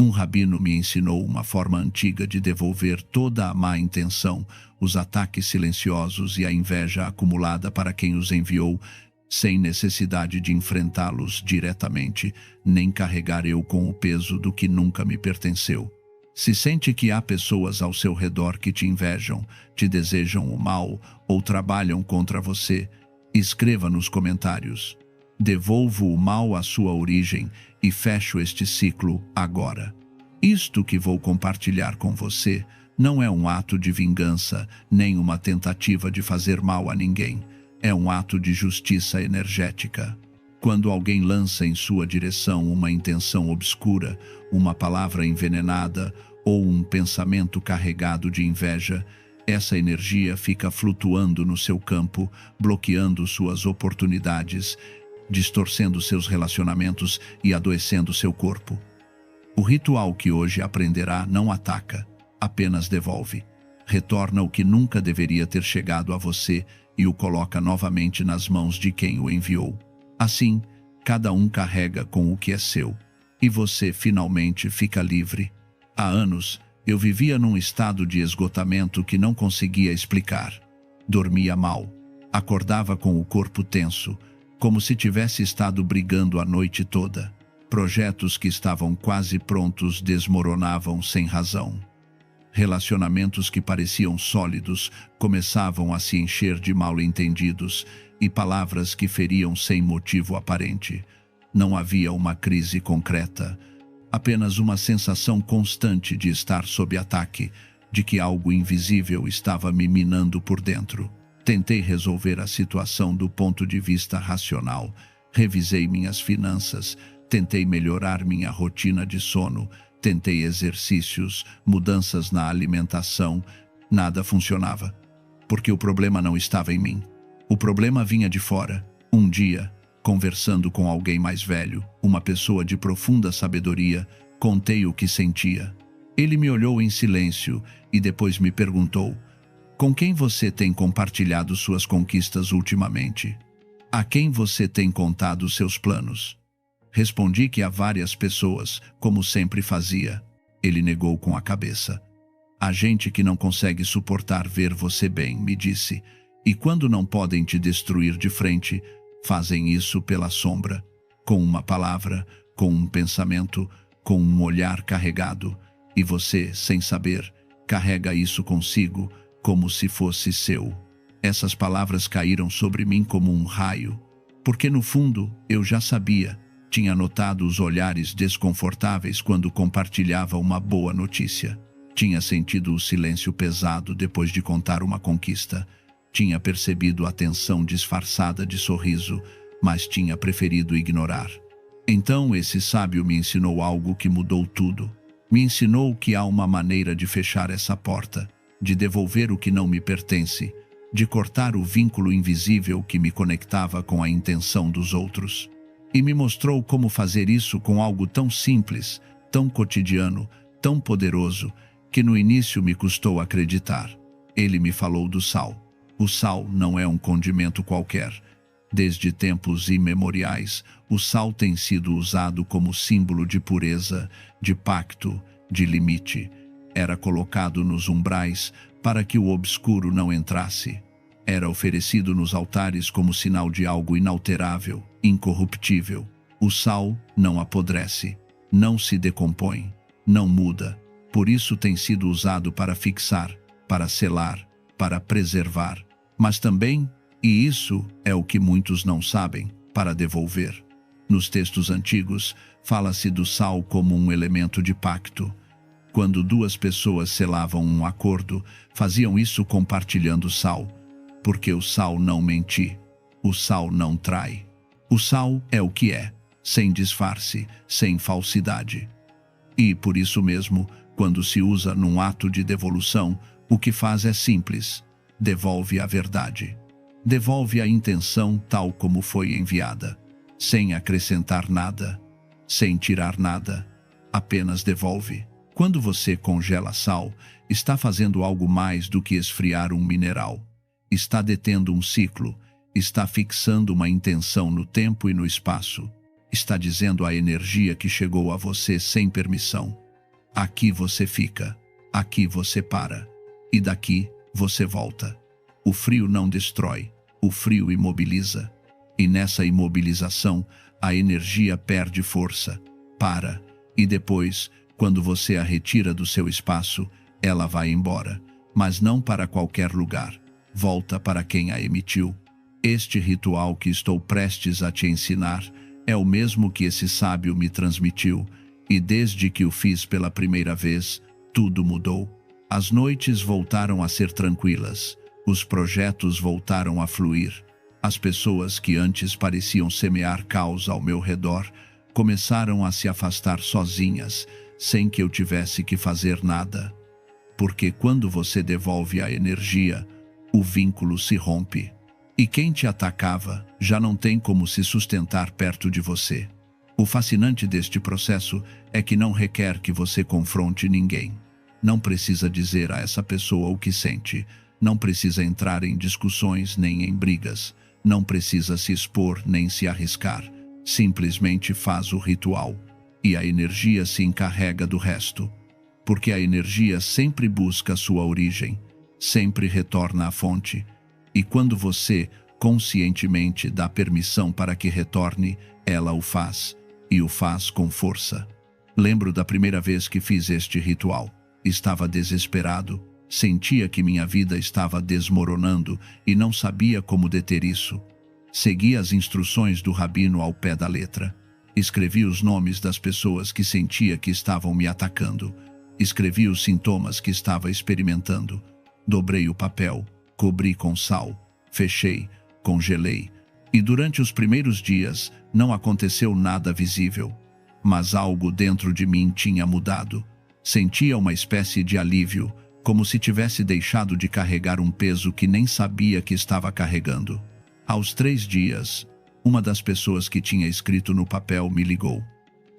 Um rabino me ensinou uma forma antiga de devolver toda a má intenção, os ataques silenciosos e a inveja acumulada para quem os enviou, sem necessidade de enfrentá-los diretamente, nem carregar eu com o peso do que nunca me pertenceu. Se sente que há pessoas ao seu redor que te invejam, te desejam o mal ou trabalham contra você, escreva nos comentários. Devolvo o mal à sua origem e fecho este ciclo agora. Isto que vou compartilhar com você não é um ato de vingança, nem uma tentativa de fazer mal a ninguém. É um ato de justiça energética. Quando alguém lança em sua direção uma intenção obscura, uma palavra envenenada ou um pensamento carregado de inveja, essa energia fica flutuando no seu campo, bloqueando suas oportunidades, distorcendo seus relacionamentos e adoecendo seu corpo. O ritual que hoje aprenderá não ataca, apenas devolve. Retorna o que nunca deveria ter chegado a você e o coloca novamente nas mãos de quem o enviou. Assim, cada um carrega com o que é seu, e você finalmente fica livre. Há anos, eu vivia num estado de esgotamento que não conseguia explicar. Dormia mal, acordava com o corpo tenso, como se tivesse estado brigando a noite toda. Projetos que estavam quase prontos desmoronavam sem razão. Relacionamentos que pareciam sólidos começavam a se encher de mal-entendidos e palavras que feriam sem motivo aparente. Não havia uma crise concreta, apenas uma sensação constante de estar sob ataque, de que algo invisível estava me minando por dentro. Tentei resolver a situação do ponto de vista racional, revisei minhas finanças, tentei melhorar minha rotina de sono, tentei exercícios, mudanças na alimentação, nada funcionava. Porque o problema não estava em mim. O problema vinha de fora. Um dia, conversando com alguém mais velho, uma pessoa de profunda sabedoria, contei o que sentia. Ele me olhou em silêncio e depois me perguntou: com quem você tem compartilhado suas conquistas ultimamente? A quem você tem contado seus planos? Respondi que a várias pessoas, como sempre fazia. Ele negou com a cabeça. Há gente que não consegue suportar ver você bem, me disse, e quando não podem te destruir de frente, fazem isso pela sombra, com uma palavra, com um pensamento, com um olhar carregado, e você, sem saber, carrega isso consigo, como se fosse seu. Essas palavras caíram sobre mim como um raio, porque no fundo eu já sabia. Tinha notado os olhares desconfortáveis quando compartilhava uma boa notícia. Tinha sentido o silêncio pesado depois de contar uma conquista. Tinha percebido a tensão disfarçada de sorriso, mas tinha preferido ignorar. Então esse sábio me ensinou algo que mudou tudo. Me ensinou que há uma maneira de fechar essa porta, de devolver o que não me pertence, de cortar o vínculo invisível que me conectava com a intenção dos outros. E me mostrou como fazer isso com algo tão simples, tão cotidiano, tão poderoso, que no início me custou acreditar. Ele me falou do sal. O sal não é um condimento qualquer. Desde tempos imemoriais, o sal tem sido usado como símbolo de pureza, de pacto, de limite. Era colocado nos umbrais para que o obscuro não entrasse. Era oferecido nos altares como sinal de algo inalterável, incorruptível. O sal não apodrece, não se decompõe, não muda. Por isso tem sido usado para fixar, para selar, para preservar. Mas também, e isso é o que muitos não sabem, para devolver. Nos textos antigos, fala-se do sal como um elemento de pacto. Quando duas pessoas selavam um acordo, faziam isso compartilhando sal. Porque o sal não mente, o sal não trai. O sal é o que é, sem disfarce, sem falsidade. E, por isso mesmo, quando se usa num ato de devolução, o que faz é simples: devolve a verdade. Devolve a intenção tal como foi enviada, sem acrescentar nada, sem tirar nada, apenas devolve. Quando você congela sal, está fazendo algo mais do que esfriar um mineral. Está detendo um ciclo, está fixando uma intenção no tempo e no espaço. Está dizendo à energia que chegou a você sem permissão: Aqui você fica, aqui você para, e daqui você volta. O frio não destrói, o frio imobiliza. E nessa imobilização, a energia perde força, para, e depois, quando você a retira do seu espaço, ela vai embora, mas não para qualquer lugar, volta para quem a emitiu. Este ritual que estou prestes a te ensinar é o mesmo que esse sábio me transmitiu, e desde que o fiz pela primeira vez, tudo mudou. As noites voltaram a ser tranquilas, os projetos voltaram a fluir. As pessoas que antes pareciam semear caos ao meu redor começaram a se afastar sozinhas, sem que eu tivesse que fazer nada. Porque quando você devolve a energia, o vínculo se rompe. E quem te atacava já não tem como se sustentar perto de você. O fascinante deste processo é que não requer que você confronte ninguém. Não precisa dizer a essa pessoa o que sente, não precisa entrar em discussões nem em brigas, não precisa se expor nem se arriscar. Simplesmente faz o ritual, e a energia se encarrega do resto. Porque a energia sempre busca sua origem, sempre retorna à fonte. E quando você, conscientemente, dá permissão para que retorne, ela o faz, e o faz com força. Lembro da primeira vez que fiz este ritual. Estava desesperado, sentia que minha vida estava desmoronando e não sabia como deter isso. Segui as instruções do rabino ao pé da letra. Escrevi os nomes das pessoas que sentia que estavam me atacando. Escrevi os sintomas que estava experimentando. Dobrei o papel, cobri com sal, fechei, congelei. E durante os primeiros dias não aconteceu nada visível. Mas algo dentro de mim tinha mudado. Sentia uma espécie de alívio, como se tivesse deixado de carregar um peso que nem sabia que estava carregando. Aos 3 dias, uma das pessoas que tinha escrito no papel me ligou.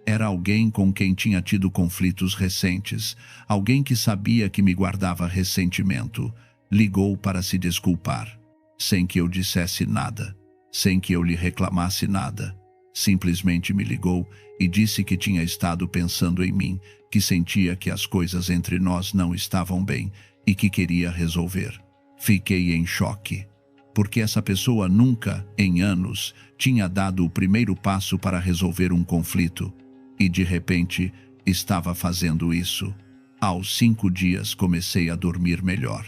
Era alguém com quem tinha tido conflitos recentes, alguém que sabia que me guardava ressentimento. Ligou para se desculpar, sem que eu dissesse nada, sem que eu lhe reclamasse nada. Simplesmente me ligou e disse que tinha estado pensando em mim, que sentia que as coisas entre nós não estavam bem e que queria resolver. Fiquei em choque, porque essa pessoa nunca, em anos, tinha dado o primeiro passo para resolver um conflito, e de repente estava fazendo isso. Aos 5 dias comecei a dormir melhor.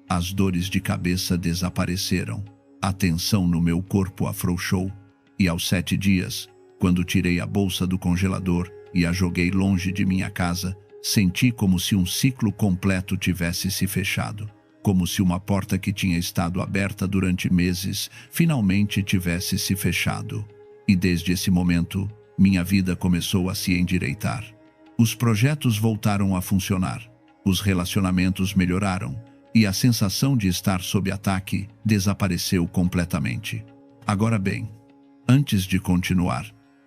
As dores de cabeça desapareceram, a tensão no meu corpo afrouxou, e aos 7 dias, quando tirei a bolsa do congelador e a joguei longe de minha casa, senti como se um ciclo completo tivesse se fechado, como se uma porta que tinha estado aberta durante meses finalmente tivesse se fechado. E desde esse momento, minha vida começou a se endireitar. Os projetos voltaram a funcionar, os relacionamentos melhoraram, e a sensação de estar sob ataque desapareceu completamente. Agora bem, antes de continuar,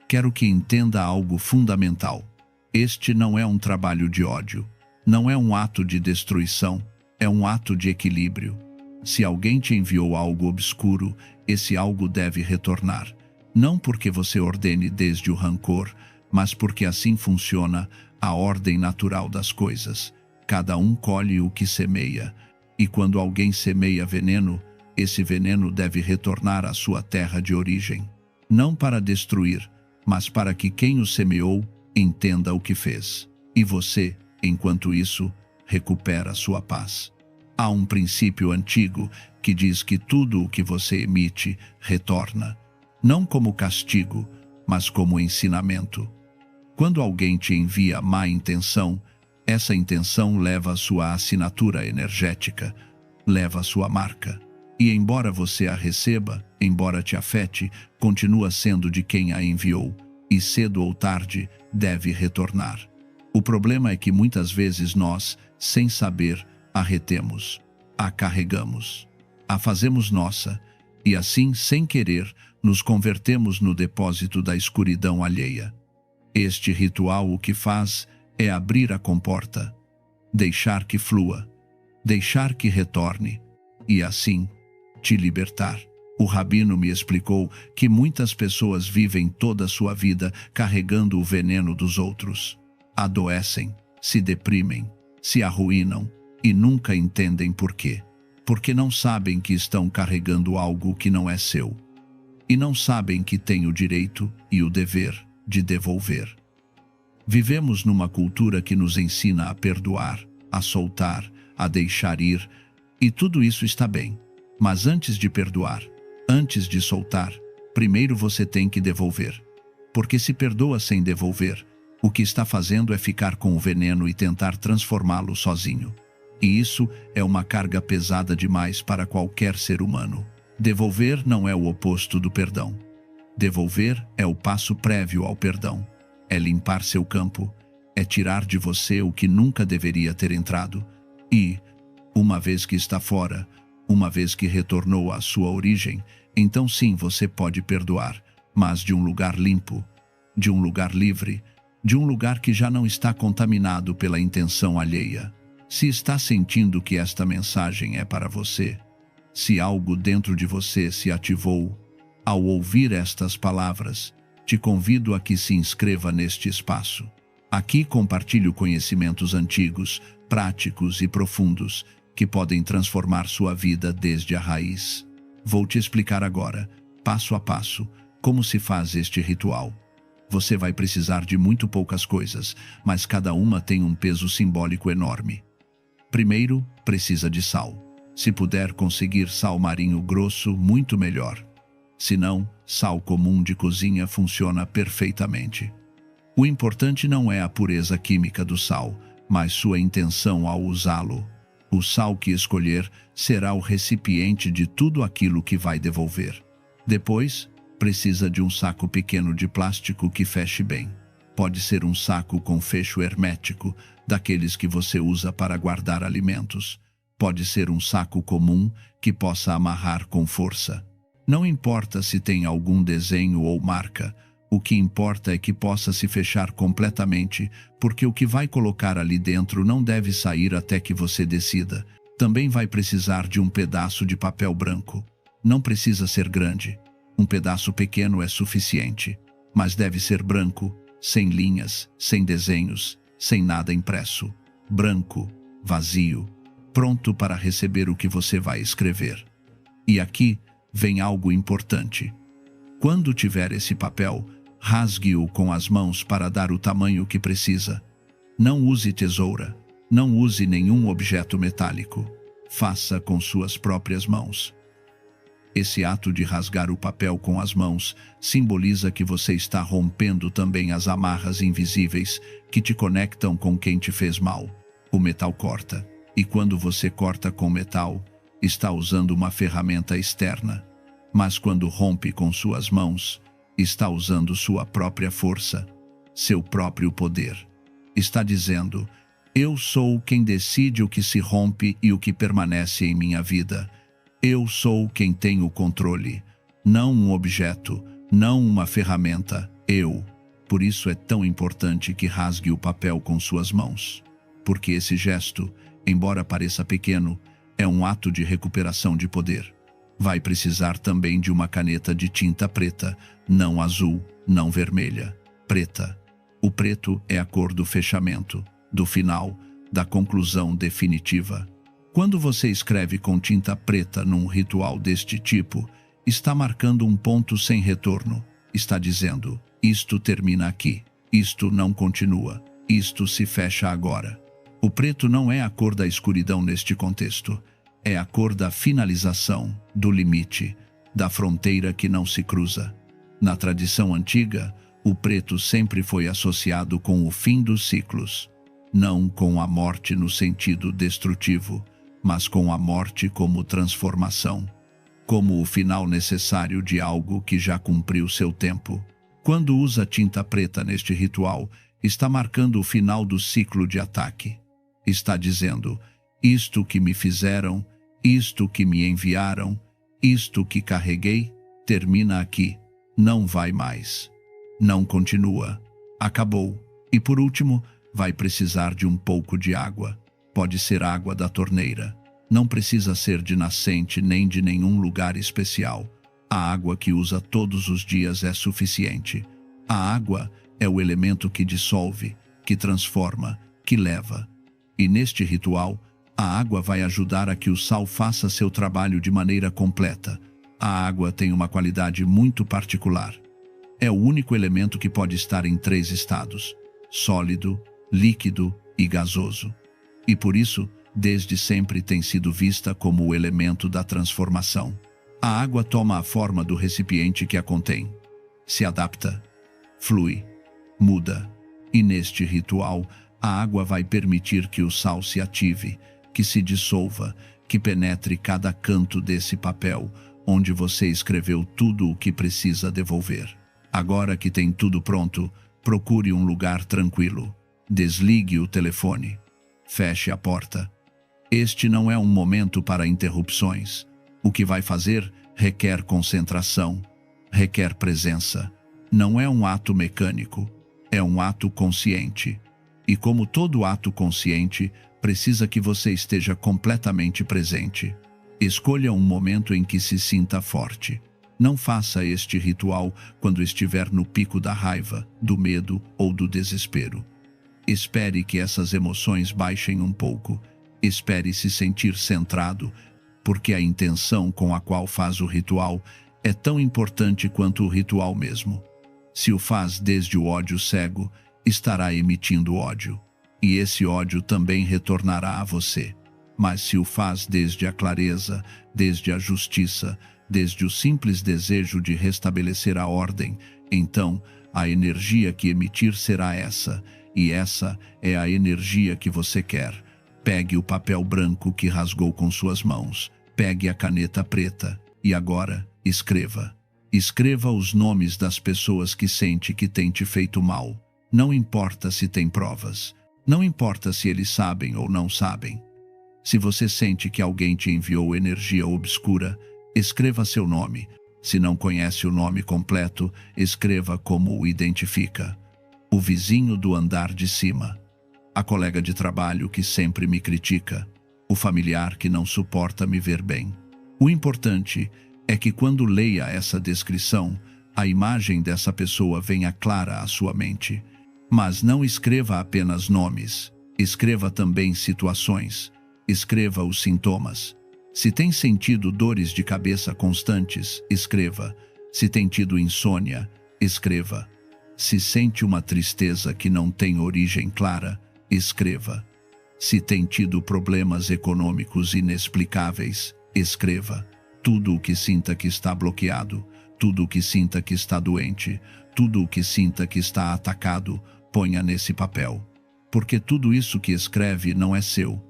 quero que entenda algo fundamental. Este não é um trabalho de ódio, não é um ato de destruição, é um ato de equilíbrio. Se alguém te enviou algo obscuro, esse algo deve retornar. Não porque você ordene desde o rancor, mas porque assim funciona a ordem natural das coisas. Cada um colhe o que semeia, e quando alguém semeia veneno, esse veneno deve retornar à sua terra de origem. Não para destruir, mas para que quem o semeou entenda o que fez. E você, enquanto isso, recupera sua paz. Há um princípio antigo que diz que tudo o que você emite retorna, não como castigo, mas como ensinamento. Quando alguém te envia má intenção, essa intenção leva a sua assinatura energética, leva a sua marca. E embora você a receba, embora te afete, continua sendo de quem a enviou, e cedo ou tarde deve retornar. O problema é que muitas vezes nós, sem saber, a retemos, a carregamos, a fazemos nossa, e assim, sem querer, nos convertemos no depósito da escuridão alheia. Este ritual o que faz é abrir a comporta, deixar que flua, deixar que retorne, e assim, te libertar. O rabino me explicou que muitas pessoas vivem toda a sua vida carregando o veneno dos outros. Adoecem, se deprimem, se arruinam e nunca entendem por quê. Porque não sabem que estão carregando algo que não é seu. E não sabem que têm o direito e o dever de devolver. Vivemos numa cultura que nos ensina a perdoar, a soltar, a deixar ir, e tudo isso está bem. Mas antes de perdoar, antes de soltar, primeiro você tem que devolver. Porque se perdoa sem devolver, o que está fazendo é ficar com o veneno e tentar transformá-lo sozinho. E isso é uma carga pesada demais para qualquer ser humano. Devolver não é o oposto do perdão. Devolver é o passo prévio ao perdão. É limpar seu campo, é tirar de você o que nunca deveria ter entrado. E, uma vez que está fora, uma vez que retornou à sua origem, então sim você pode perdoar, mas de um lugar limpo, de um lugar livre, de um lugar que já não está contaminado pela intenção alheia. Se está sentindo que esta mensagem é para você, se algo dentro de você se ativou, ao ouvir estas palavras, te convido a que se inscreva neste espaço. Aqui compartilho conhecimentos antigos, práticos e profundos, que podem transformar sua vida desde a raiz. Vou te explicar agora, passo a passo, como se faz este ritual. Você vai precisar de muito poucas coisas, mas cada uma tem um peso simbólico enorme. Primeiro, precisa de sal. Se puder conseguir sal marinho grosso, muito melhor. Se não, sal comum de cozinha funciona perfeitamente. O importante não é a pureza química do sal, mas sua intenção ao usá-lo. O sal que escolher será o recipiente de tudo aquilo que vai devolver. Depois, precisa de um saco pequeno de plástico que feche bem. Pode ser um saco com fecho hermético, daqueles que você usa para guardar alimentos. Pode ser um saco comum que possa amarrar com força. Não importa se tem algum desenho ou marca, o que importa é que possa se fechar completamente, porque o que vai colocar ali dentro não deve sair até que você decida. Também vai precisar de um pedaço de papel branco. Não precisa ser grande. Um pedaço pequeno é suficiente, mas deve ser branco, sem linhas, sem desenhos, sem nada impresso. Branco, vazio, pronto para receber o que você vai escrever. E aqui vem algo importante. Quando tiver esse papel, rasgue-o com as mãos para dar o tamanho que precisa. Não use tesoura, não use nenhum objeto metálico. Faça com suas próprias mãos. Esse ato de rasgar o papel com as mãos simboliza que você está rompendo também as amarras invisíveis que te conectam com quem te fez mal. O metal corta, e quando você corta com metal, está usando uma ferramenta externa. Mas quando rompe com suas mãos, está usando sua própria força, seu próprio poder. Está dizendo: eu sou quem decide o que se rompe e o que permanece em minha vida. Eu sou quem tem o controle, não um objeto, não uma ferramenta, eu. Por isso é tão importante que rasgue o papel com suas mãos. Porque esse gesto, embora pareça pequeno, é um ato de recuperação de poder. Vai precisar também de uma caneta de tinta preta, não azul, não vermelha, preta. O preto é a cor do fechamento, do final, da conclusão definitiva. Quando você escreve com tinta preta num ritual deste tipo, está marcando um ponto sem retorno. Está dizendo: isto termina aqui, isto não continua, isto se fecha agora. O preto não é a cor da escuridão neste contexto, é a cor da finalização, do limite, da fronteira que não se cruza. Na tradição antiga, o preto sempre foi associado com o fim dos ciclos, não com a morte no sentido destrutivo, mas com a morte como transformação, como o final necessário de algo que já cumpriu seu tempo. Quando usa tinta preta neste ritual, está marcando o final do ciclo de ataque. Está dizendo: isto que me fizeram, isto que me enviaram, isto que carreguei, termina aqui, não vai mais. Não continua, acabou. E por último, vai precisar de um pouco de água. Pode ser água da torneira. Não precisa ser de nascente nem de nenhum lugar especial. A água que usa todos os dias é suficiente. A água é o elemento que dissolve, que transforma, que leva. E neste ritual, a água vai ajudar a que o sal faça seu trabalho de maneira completa. A água tem uma qualidade muito particular. É o único elemento que pode estar em 3 estados: sólido, líquido e gasoso. E por isso, desde sempre tem sido vista como o elemento da transformação. A água toma a forma do recipiente que a contém. Se adapta, flui, muda. E neste ritual, a água vai permitir que o sal se ative, que se dissolva, que penetre cada canto desse papel, onde você escreveu tudo o que precisa devolver. Agora que tem tudo pronto, procure um lugar tranquilo. Desligue o telefone. Feche a porta. Este não é um momento para interrupções. O que vai fazer requer concentração, requer presença. Não é um ato mecânico, é um ato consciente. E como todo ato consciente, precisa que você esteja completamente presente. Escolha um momento em que se sinta forte. Não faça este ritual quando estiver no pico da raiva, do medo ou do desespero. Espere que essas emoções baixem um pouco. Espere se sentir centrado, porque a intenção com a qual faz o ritual é tão importante quanto o ritual mesmo. Se o faz desde o ódio cego, estará emitindo ódio, e esse ódio também retornará a você. Mas se o faz desde a clareza, desde a justiça, desde o simples desejo de restabelecer a ordem, então a energia que emitir será essa, e essa é a energia que você quer. Pegue o papel branco que rasgou com suas mãos, pegue a caneta preta, e agora escreva. Escreva os nomes das pessoas que sente que têm te feito mal. Não importa se tem provas. Não importa se eles sabem ou não sabem. Se você sente que alguém te enviou energia obscura, escreva seu nome. Se não conhece o nome completo, escreva como o identifica. O vizinho do andar de cima. A colega de trabalho que sempre me critica. O familiar que não suporta me ver bem. O importante é que quando leia essa descrição, a imagem dessa pessoa venha clara à sua mente. Mas não escreva apenas nomes. Escreva também situações. Escreva os sintomas. Se tem sentido dores de cabeça constantes, escreva. Se tem tido insônia, escreva. Se sente uma tristeza que não tem origem clara, escreva. Se tem tido problemas econômicos inexplicáveis, escreva. Tudo o que sinta que está bloqueado, tudo o que sinta que está doente, tudo o que sinta que está atacado, ponha nesse papel. Porque tudo isso que escreve não é seu.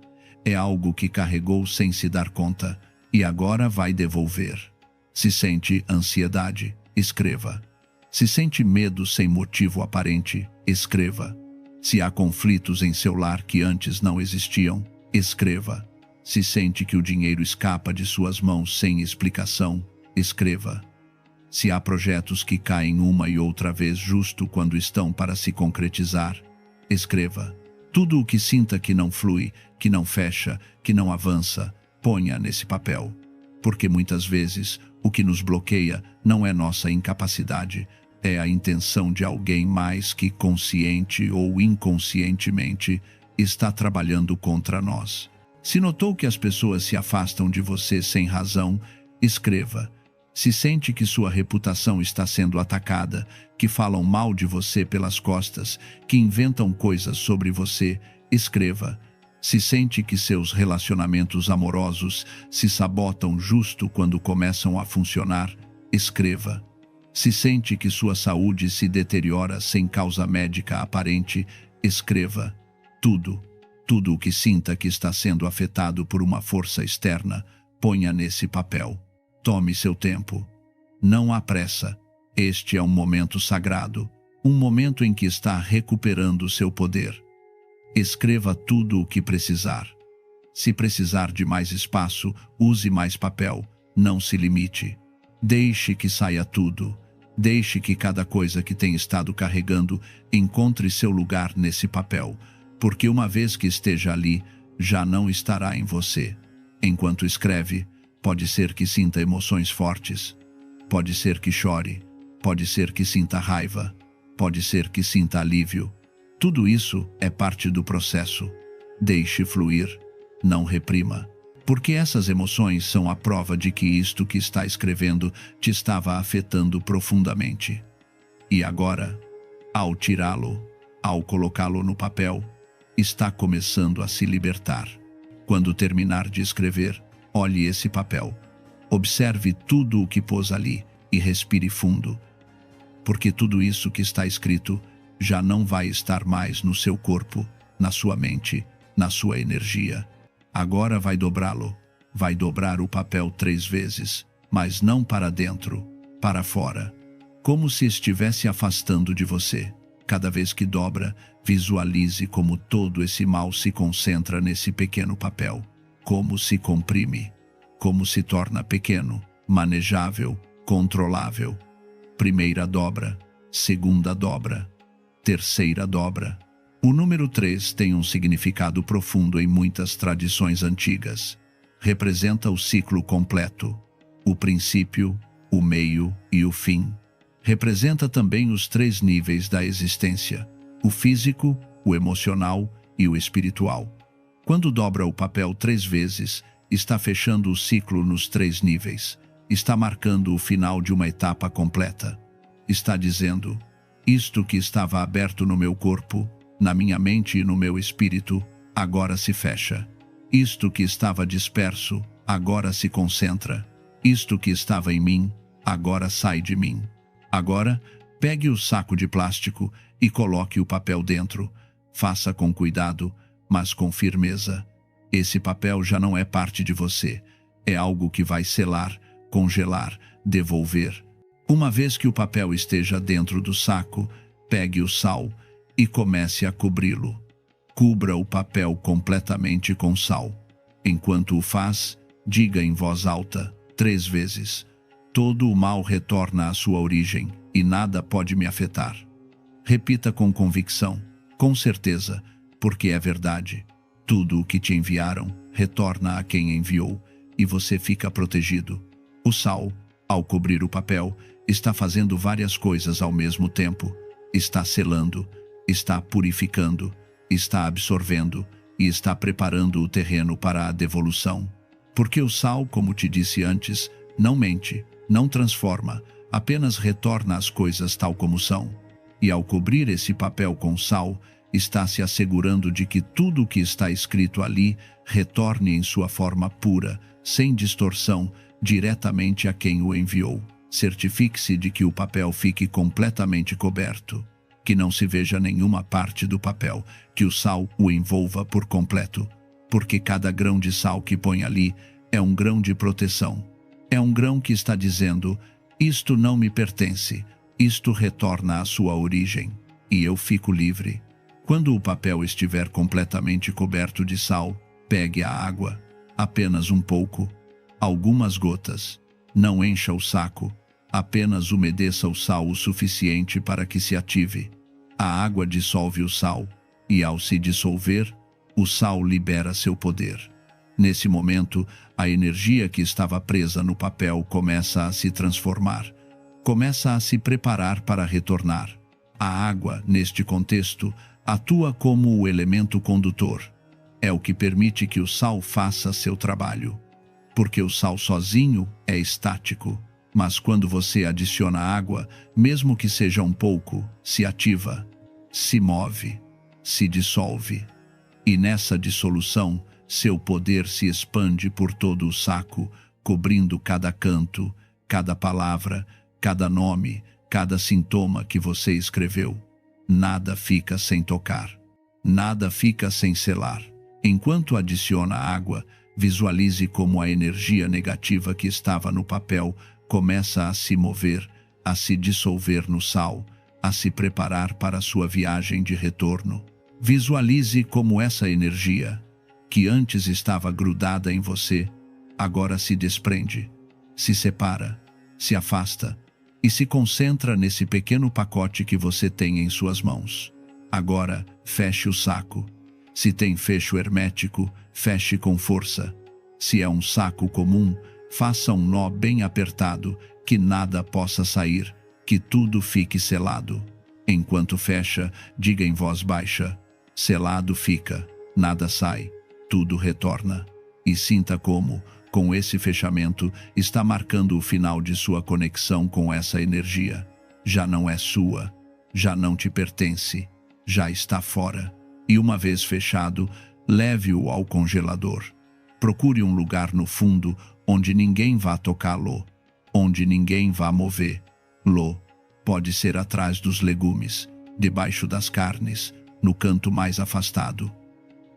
É algo que carregou sem se dar conta, e agora vai devolver. Se sente ansiedade, escreva. Se sente medo sem motivo aparente, escreva. Se há conflitos em seu lar que antes não existiam, escreva. Se sente que o dinheiro escapa de suas mãos sem explicação, escreva. Se há projetos que caem uma e outra vez justo quando estão para se concretizar, escreva. Tudo o que sinta que não flui, que não fecha, que não avança, ponha nesse papel. Porque muitas vezes o que nos bloqueia não é nossa incapacidade, é a intenção de alguém mais que consciente ou inconscientemente está trabalhando contra nós. Se notou que as pessoas se afastam de você sem razão, escreva. Se sente que sua reputação está sendo atacada, que falam mal de você pelas costas, que inventam coisas sobre você, escreva. Se sente que seus relacionamentos amorosos se sabotam justo quando começam a funcionar, escreva. Se sente que sua saúde se deteriora sem causa médica aparente, escreva. Tudo o que sinta que está sendo afetado por uma força externa, ponha nesse papel. Tome seu tempo. Não há pressa. Este é um momento sagrado, um momento em que está recuperando seu poder. Escreva tudo o que precisar. Se precisar de mais espaço, use mais papel. Não se limite. Deixe que saia tudo. Deixe que cada coisa que tem estado carregando encontre seu lugar nesse papel, porque uma vez que esteja ali, já não estará em você. Enquanto escreve, pode ser que sinta emoções fortes, pode ser que chore, pode ser que sinta raiva, pode ser que sinta alívio. Tudo isso é parte do processo. Deixe fluir, não reprima. Porque essas emoções são a prova de que isto que está escrevendo te estava afetando profundamente. E agora, ao tirá-lo, ao colocá-lo no papel, está começando a se libertar. Quando terminar de escrever, olhe esse papel. Observe tudo o que pôs ali e respire fundo. Porque tudo isso que está escrito já não vai estar mais no seu corpo, na sua mente, na sua energia. Agora vai dobrá-lo. Vai dobrar o papel 3 vezes, mas não para dentro, para fora. Como se estivesse afastando de você. Cada vez que dobra, visualize como todo esse mal se concentra nesse pequeno papel. Como se comprime. Como se torna pequeno, manejável, controlável. Primeira dobra, segunda dobra, terceira dobra. O número 3 tem um significado profundo em muitas tradições antigas. Representa o ciclo completo, o princípio, o meio e o fim. Representa também os 3 níveis da existência, o físico, o emocional e o espiritual. Quando dobra o papel 3 vezes, está fechando o ciclo nos 3 níveis. Está marcando o final de uma etapa completa. Está dizendo, isto que estava aberto no meu corpo, na minha mente e no meu espírito, agora se fecha. Isto que estava disperso, agora se concentra. Isto que estava em mim, agora sai de mim. Agora, pegue o saco de plástico e coloque o papel dentro. Faça com cuidado, mas com firmeza. Esse papel já não é parte de você. É algo que vai selar, congelar, devolver. Uma vez que o papel esteja dentro do saco, pegue o sal e comece a cobri-lo. Cubra o papel completamente com sal. Enquanto o faz, diga em voz alta, 3 vezes. Todo o mal retorna à sua origem e nada pode me afetar. Repita com convicção, com certeza, porque é verdade. Tudo o que te enviaram retorna a quem enviou e você fica protegido. O sal, ao cobrir o papel, está fazendo várias coisas ao mesmo tempo. Está selando, está purificando, está absorvendo e está preparando o terreno para a devolução. Porque o sal, como te disse antes, não mente, não transforma, apenas retorna as coisas tal como são. E ao cobrir esse papel com sal, está se assegurando de que tudo o que está escrito ali retorne em sua forma pura, sem distorção, diretamente a quem o enviou. Certifique-se de que o papel fique completamente coberto, que não se veja nenhuma parte do papel, que o sal o envolva por completo, porque cada grão de sal que põe ali é um grão de proteção. É um grão que está dizendo, isto não me pertence, isto retorna à sua origem, e eu fico livre. Quando o papel estiver completamente coberto de sal, pegue a água, apenas um pouco, algumas gotas. Não encha o saco, apenas umedeça o sal o suficiente para que se ative. A água dissolve o sal, e ao se dissolver, o sal libera seu poder. Nesse momento, a energia que estava presa no papel começa a se transformar, começa a se preparar para retornar. A água, neste contexto, atua como o elemento condutor. É o que permite que o sal faça seu trabalho. Porque o sal sozinho é estático, mas quando você adiciona água, mesmo que seja um pouco, se ativa, se move, se dissolve. E nessa dissolução, seu poder se expande por todo o saco, cobrindo cada canto, cada palavra, cada nome, cada sintoma que você escreveu. Nada fica sem tocar. Nada fica sem selar. Enquanto adiciona água, visualize como a energia negativa que estava no papel começa a se mover, a se dissolver no sal, a se preparar para sua viagem de retorno. Visualize como essa energia, que antes estava grudada em você, agora se desprende, se separa, se afasta e se concentra nesse pequeno pacote que você tem em suas mãos. Agora, feche o saco. Se tem fecho hermético, feche com força. Se é um saco comum, faça um nó bem apertado, que nada possa sair, que tudo fique selado. Enquanto fecha, diga em voz baixa: selado fica, nada sai, tudo retorna. E sinta como, com esse fechamento, está marcando o final de sua conexão com essa energia. Já não é sua, já não te pertence, já está fora. E uma vez fechado, leve-o ao congelador. Procure um lugar no fundo onde ninguém vá tocá-lo, onde ninguém vá movê-lo. Pode ser atrás dos legumes, debaixo das carnes, no canto mais afastado.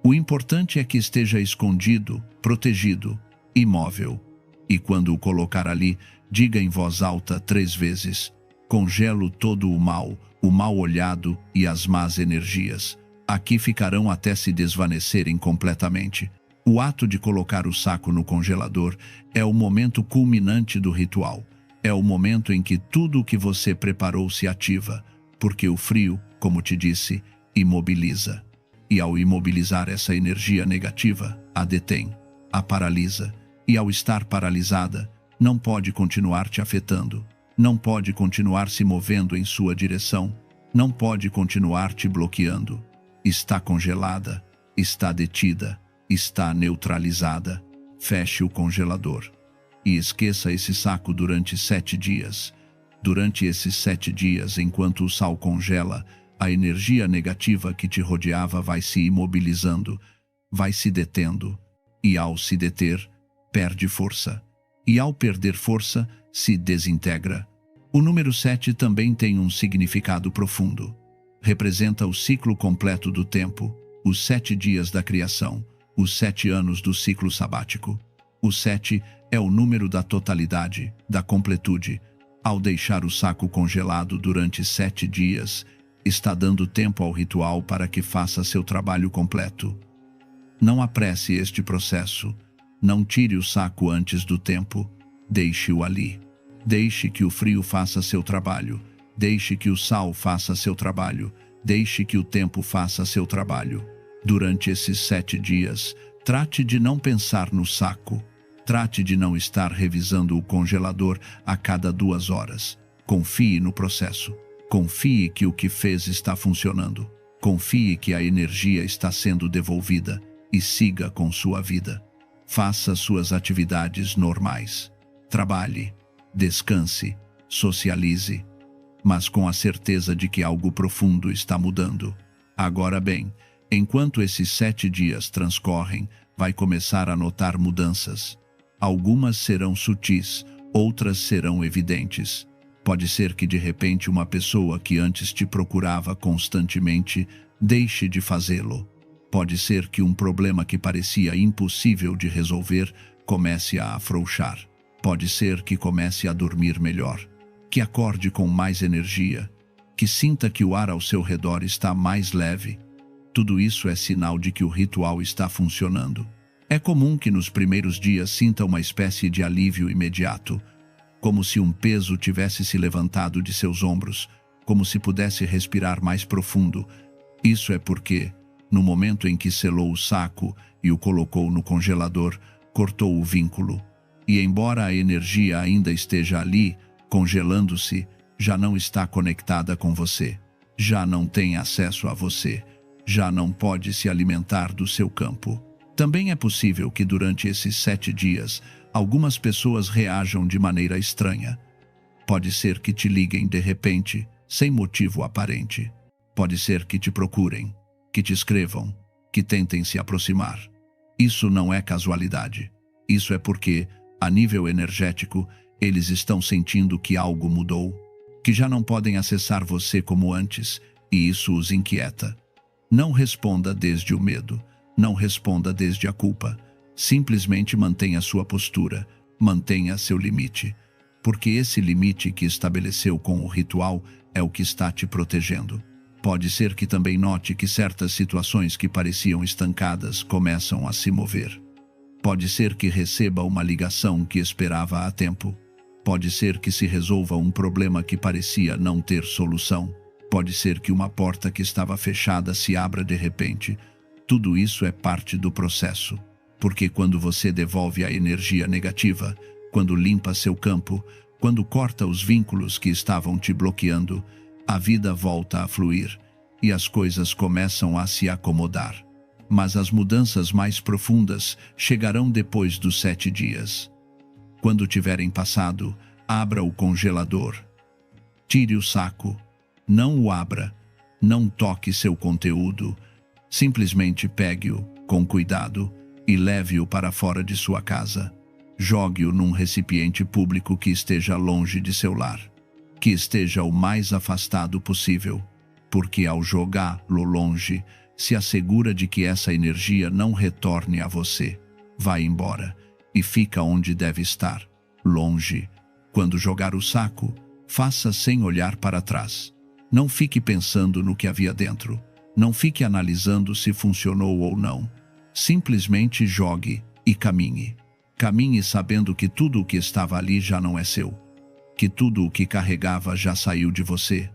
O importante é que esteja escondido, protegido, imóvel. E quando o colocar ali, diga em voz alta 3 vezes: congelo todo o mal olhado e as más energias. Aqui ficarão até se desvanecerem completamente. O ato de colocar o saco no congelador é o momento culminante do ritual. É o momento em que tudo o que você preparou se ativa, porque o frio, como te disse, imobiliza. E ao imobilizar essa energia negativa, a detém, a paralisa. E ao estar paralisada, não pode continuar te afetando, não pode continuar se movendo em sua direção, não pode continuar te bloqueando. Está congelada, está detida, está neutralizada. Feche o congelador. E esqueça esse saco durante 7 dias. Durante esses 7 dias, enquanto o sal congela, a energia negativa que te rodeava vai se imobilizando, vai se detendo. E ao se deter, perde força. E ao perder força, se desintegra. O número 7 também tem um significado profundo. Representa o ciclo completo do tempo, os 7 dias da criação, os 7 anos do ciclo sabático. O 7 é o número da totalidade, da completude. Ao deixar o saco congelado durante 7 dias, está dando tempo ao ritual para que faça seu trabalho completo. Não apresse este processo. Não tire o saco antes do tempo. Deixe-o ali. Deixe que o frio faça seu trabalho. Deixe que o sal faça seu trabalho. Deixe que o tempo faça seu trabalho. Durante esses 7 dias, trate de não pensar no saco. Trate de não estar revisando o congelador a cada 2 horas. Confie no processo. Confie que o que fez está funcionando. Confie que a energia está sendo devolvida e siga com sua vida. Faça suas atividades normais. Trabalhe, descanse, socialize, mas com a certeza de que algo profundo está mudando. Agora bem, enquanto esses 7 dias transcorrem, vai começar a notar mudanças. Algumas serão sutis, outras serão evidentes. Pode ser que de repente uma pessoa que antes te procurava constantemente deixe de fazê-lo. Pode ser que um problema que parecia impossível de resolver comece a afrouxar. Pode ser que comece a dormir melhor, que acorde com mais energia, que sinta que o ar ao seu redor está mais leve. Tudo isso é sinal de que o ritual está funcionando. É comum que nos primeiros dias sinta uma espécie de alívio imediato, como se um peso tivesse se levantado de seus ombros, como se pudesse respirar mais profundo. Isso é porque, no momento em que selou o saco e o colocou no congelador, cortou o vínculo. E embora a energia ainda esteja ali, congelando-se, já não está conectada com você, já não tem acesso a você, já não pode se alimentar do seu campo. Também é possível que durante esses 7 dias, algumas pessoas reajam de maneira estranha. Pode ser que te liguem de repente, sem motivo aparente. Pode ser que te procurem, que te escrevam, que tentem se aproximar. Isso não é casualidade. Isso é porque, a nível energético, eles estão sentindo que algo mudou, que já não podem acessar você como antes, e isso os inquieta. Não responda desde o medo, não responda desde a culpa. Simplesmente mantenha sua postura, mantenha seu limite, porque esse limite que estabeleceu com o ritual é o que está te protegendo. Pode ser que também note que certas situações que pareciam estancadas começam a se mover. Pode ser que receba uma ligação que esperava há tempo. Pode ser que se resolva um problema que parecia não ter solução. Pode ser que uma porta que estava fechada se abra de repente. Tudo isso é parte do processo. Porque quando você devolve a energia negativa, quando limpa seu campo, quando corta os vínculos que estavam te bloqueando, A vida volta a fluir e as coisas começam a se acomodar. Mas as mudanças mais profundas chegarão depois dos 7 dias. Quando tiverem passado, abra o congelador. Tire o saco. Não o abra. Não toque seu conteúdo. Simplesmente pegue-o, com cuidado, e leve-o para fora de sua casa. Jogue-o num recipiente público que esteja longe de seu lar. Que esteja o mais afastado possível, porque ao jogá-lo longe, se assegura de que essa energia não retorne a você. Vai embora e fica onde deve estar, longe. Quando jogar o saco, faça sem olhar para trás. Não fique pensando no que havia dentro. Não fique analisando se funcionou ou não. Simplesmente jogue e caminhe. Caminhe sabendo que tudo o que estava ali já não é seu. Que tudo o que carregava já saiu de você.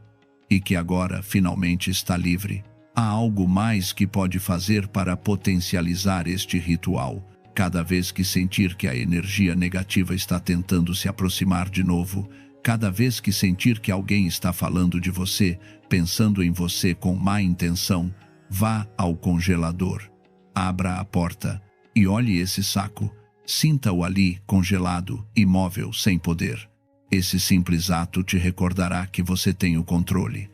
E que agora finalmente está livre. Há algo mais que pode fazer para potencializar este ritual. Cada vez que sentir que a energia negativa está tentando se aproximar de novo, cada vez que sentir que alguém está falando de você, pensando em você com má intenção, vá ao congelador. Abra a porta e olhe esse saco. Sinta-o ali, congelado, imóvel, sem poder. Esse simples ato te recordará que você tem o controle,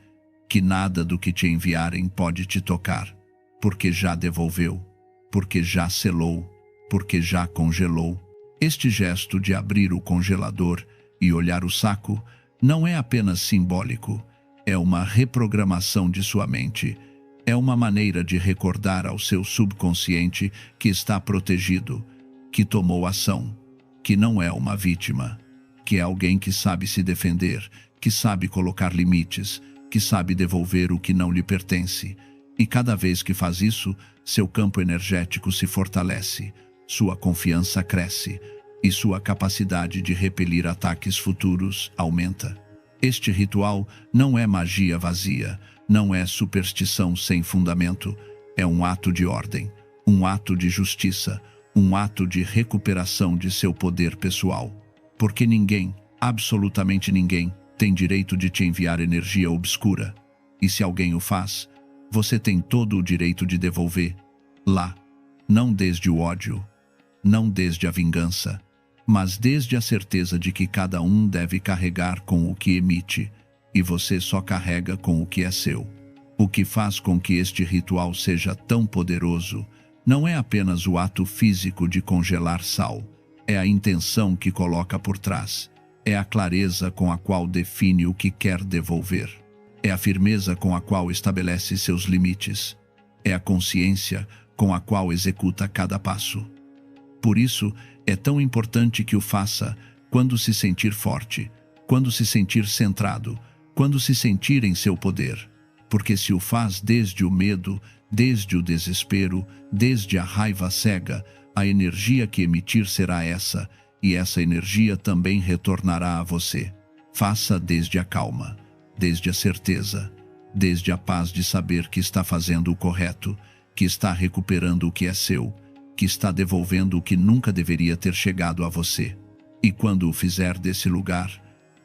que nada do que te enviarem pode te tocar, porque já devolveu, porque já selou, porque já congelou. Este gesto de abrir o congelador e olhar o saco não é apenas simbólico, é uma reprogramação de sua mente. É uma maneira de recordar ao seu subconsciente que está protegido, que tomou ação, que não é uma vítima, que é alguém que sabe se defender, que sabe colocar limites, que sabe devolver o que não lhe pertence. E cada vez que faz isso, seu campo energético se fortalece, sua confiança cresce e sua capacidade de repelir ataques futuros aumenta. Este ritual não é magia vazia, não é superstição sem fundamento, é um ato de ordem, um ato de justiça, um ato de recuperação de seu poder pessoal. Porque ninguém, absolutamente ninguém, tem direito de te enviar energia obscura. E se alguém o faz, você tem todo o direito de devolver. Lá, não desde o ódio, não desde a vingança, mas desde a certeza de que cada um deve carregar com o que emite, e você só carrega com o que é seu. O que faz com que este ritual seja tão poderoso não é apenas o ato físico de congelar sal, é a intenção que coloca por trás, é a clareza com a qual define o que quer devolver, é a firmeza com a qual estabelece seus limites, é a consciência com a qual executa cada passo. Por isso, é tão importante que o faça quando se sentir forte, quando se sentir centrado, quando se sentir em seu poder. Porque se o faz desde o medo, desde o desespero, desde a raiva cega, a energia que emitir será essa, e essa energia também retornará a você. Faça desde a calma, desde a certeza, desde a paz de saber que está fazendo o correto, que está recuperando o que é seu, que está devolvendo o que nunca deveria ter chegado a você. E quando o fizer desse lugar,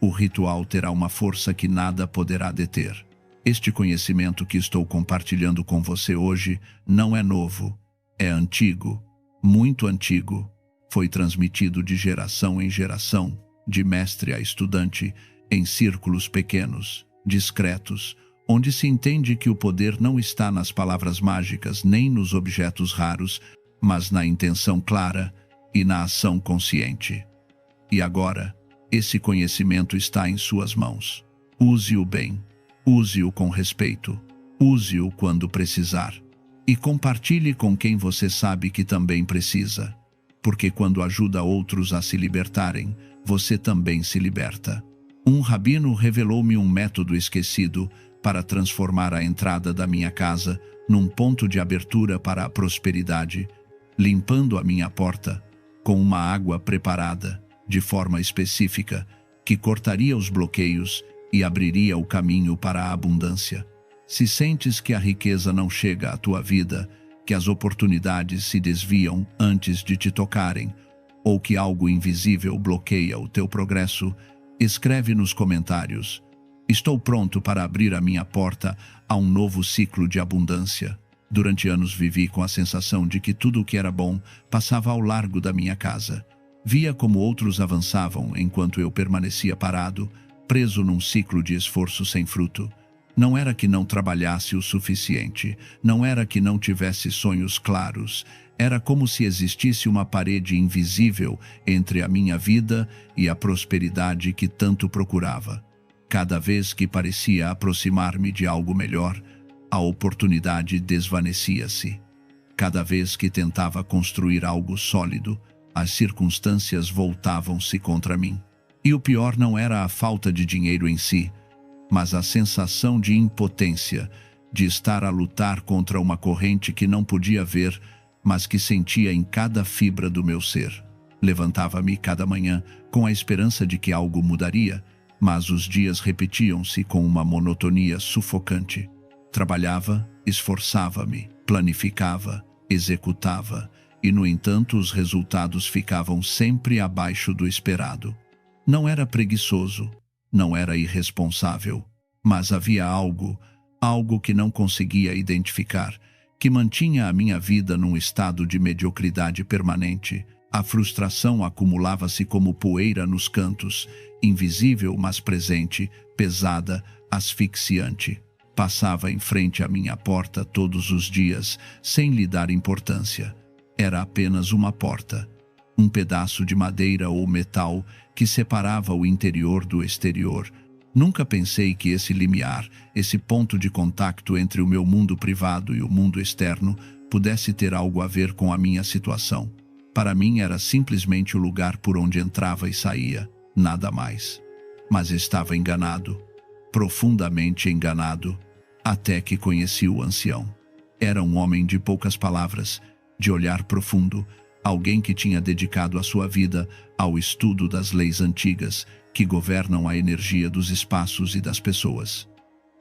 o ritual terá uma força que nada poderá deter. Este conhecimento que estou compartilhando com você hoje não é novo, é antigo, muito antigo. Foi transmitido de geração em geração, de mestre a estudante, em círculos pequenos, discretos, onde se entende que o poder não está nas palavras mágicas nem nos objetos raros, mas na intenção clara e na ação consciente. E agora, esse conhecimento está em suas mãos. Use-o bem. Use-o com respeito, use-o quando precisar, e compartilhe com quem você sabe que também precisa, porque quando ajuda outros a se libertarem, você também se liberta. Um rabino revelou-me um método esquecido para transformar a entrada da minha casa num ponto de abertura para a prosperidade, limpando a minha porta com uma água preparada, de forma específica, que cortaria os bloqueios e abriria o caminho para a abundância. Se sentes que a riqueza não chega à tua vida, que as oportunidades se desviam antes de te tocarem, ou que algo invisível bloqueia o teu progresso, escreve nos comentários: Estou pronto para abrir a minha porta a um novo ciclo de abundância. Durante anos vivi com a sensação de que tudo o que era bom passava ao largo da minha casa. Via como outros avançavam enquanto eu permanecia parado, preso num ciclo de esforço sem fruto. Não era que não trabalhasse o suficiente, não era que não tivesse sonhos claros. Era como se existisse uma parede invisível entre a minha vida e a prosperidade que tanto procurava. Cada vez que parecia aproximar-me de algo melhor, a oportunidade desvanecia-se. Cada vez que tentava construir algo sólido, as circunstâncias voltavam-se contra mim. E o pior não era a falta de dinheiro em si, mas a sensação de impotência, de estar a lutar contra uma corrente que não podia ver, mas que sentia em cada fibra do meu ser. Levantava-me cada manhã com a esperança de que algo mudaria, mas os dias repetiam-se com uma monotonia sufocante. Trabalhava, esforçava-me, planificava, executava, e no entanto os resultados ficavam sempre abaixo do esperado. Não era preguiçoso, não era irresponsável, mas havia algo que não conseguia identificar, que mantinha a minha vida num estado de mediocridade permanente. A frustração acumulava-se como poeira nos cantos, invisível mas presente, pesada, asfixiante. Passava em frente à minha porta todos os dias, sem lhe dar importância. Era apenas uma porta, um pedaço de madeira ou metal que separava o interior do exterior. Nunca pensei que esse limiar, esse ponto de contato entre o meu mundo privado e o mundo externo, pudesse ter algo a ver com a minha situação. Para mim era simplesmente o lugar por onde entrava e saía, nada mais. Mas estava enganado, profundamente enganado, até que conheci o ancião. Era um homem de poucas palavras, de olhar profundo, alguém que tinha dedicado a sua vida ao estudo das leis antigas que governam a energia dos espaços e das pessoas.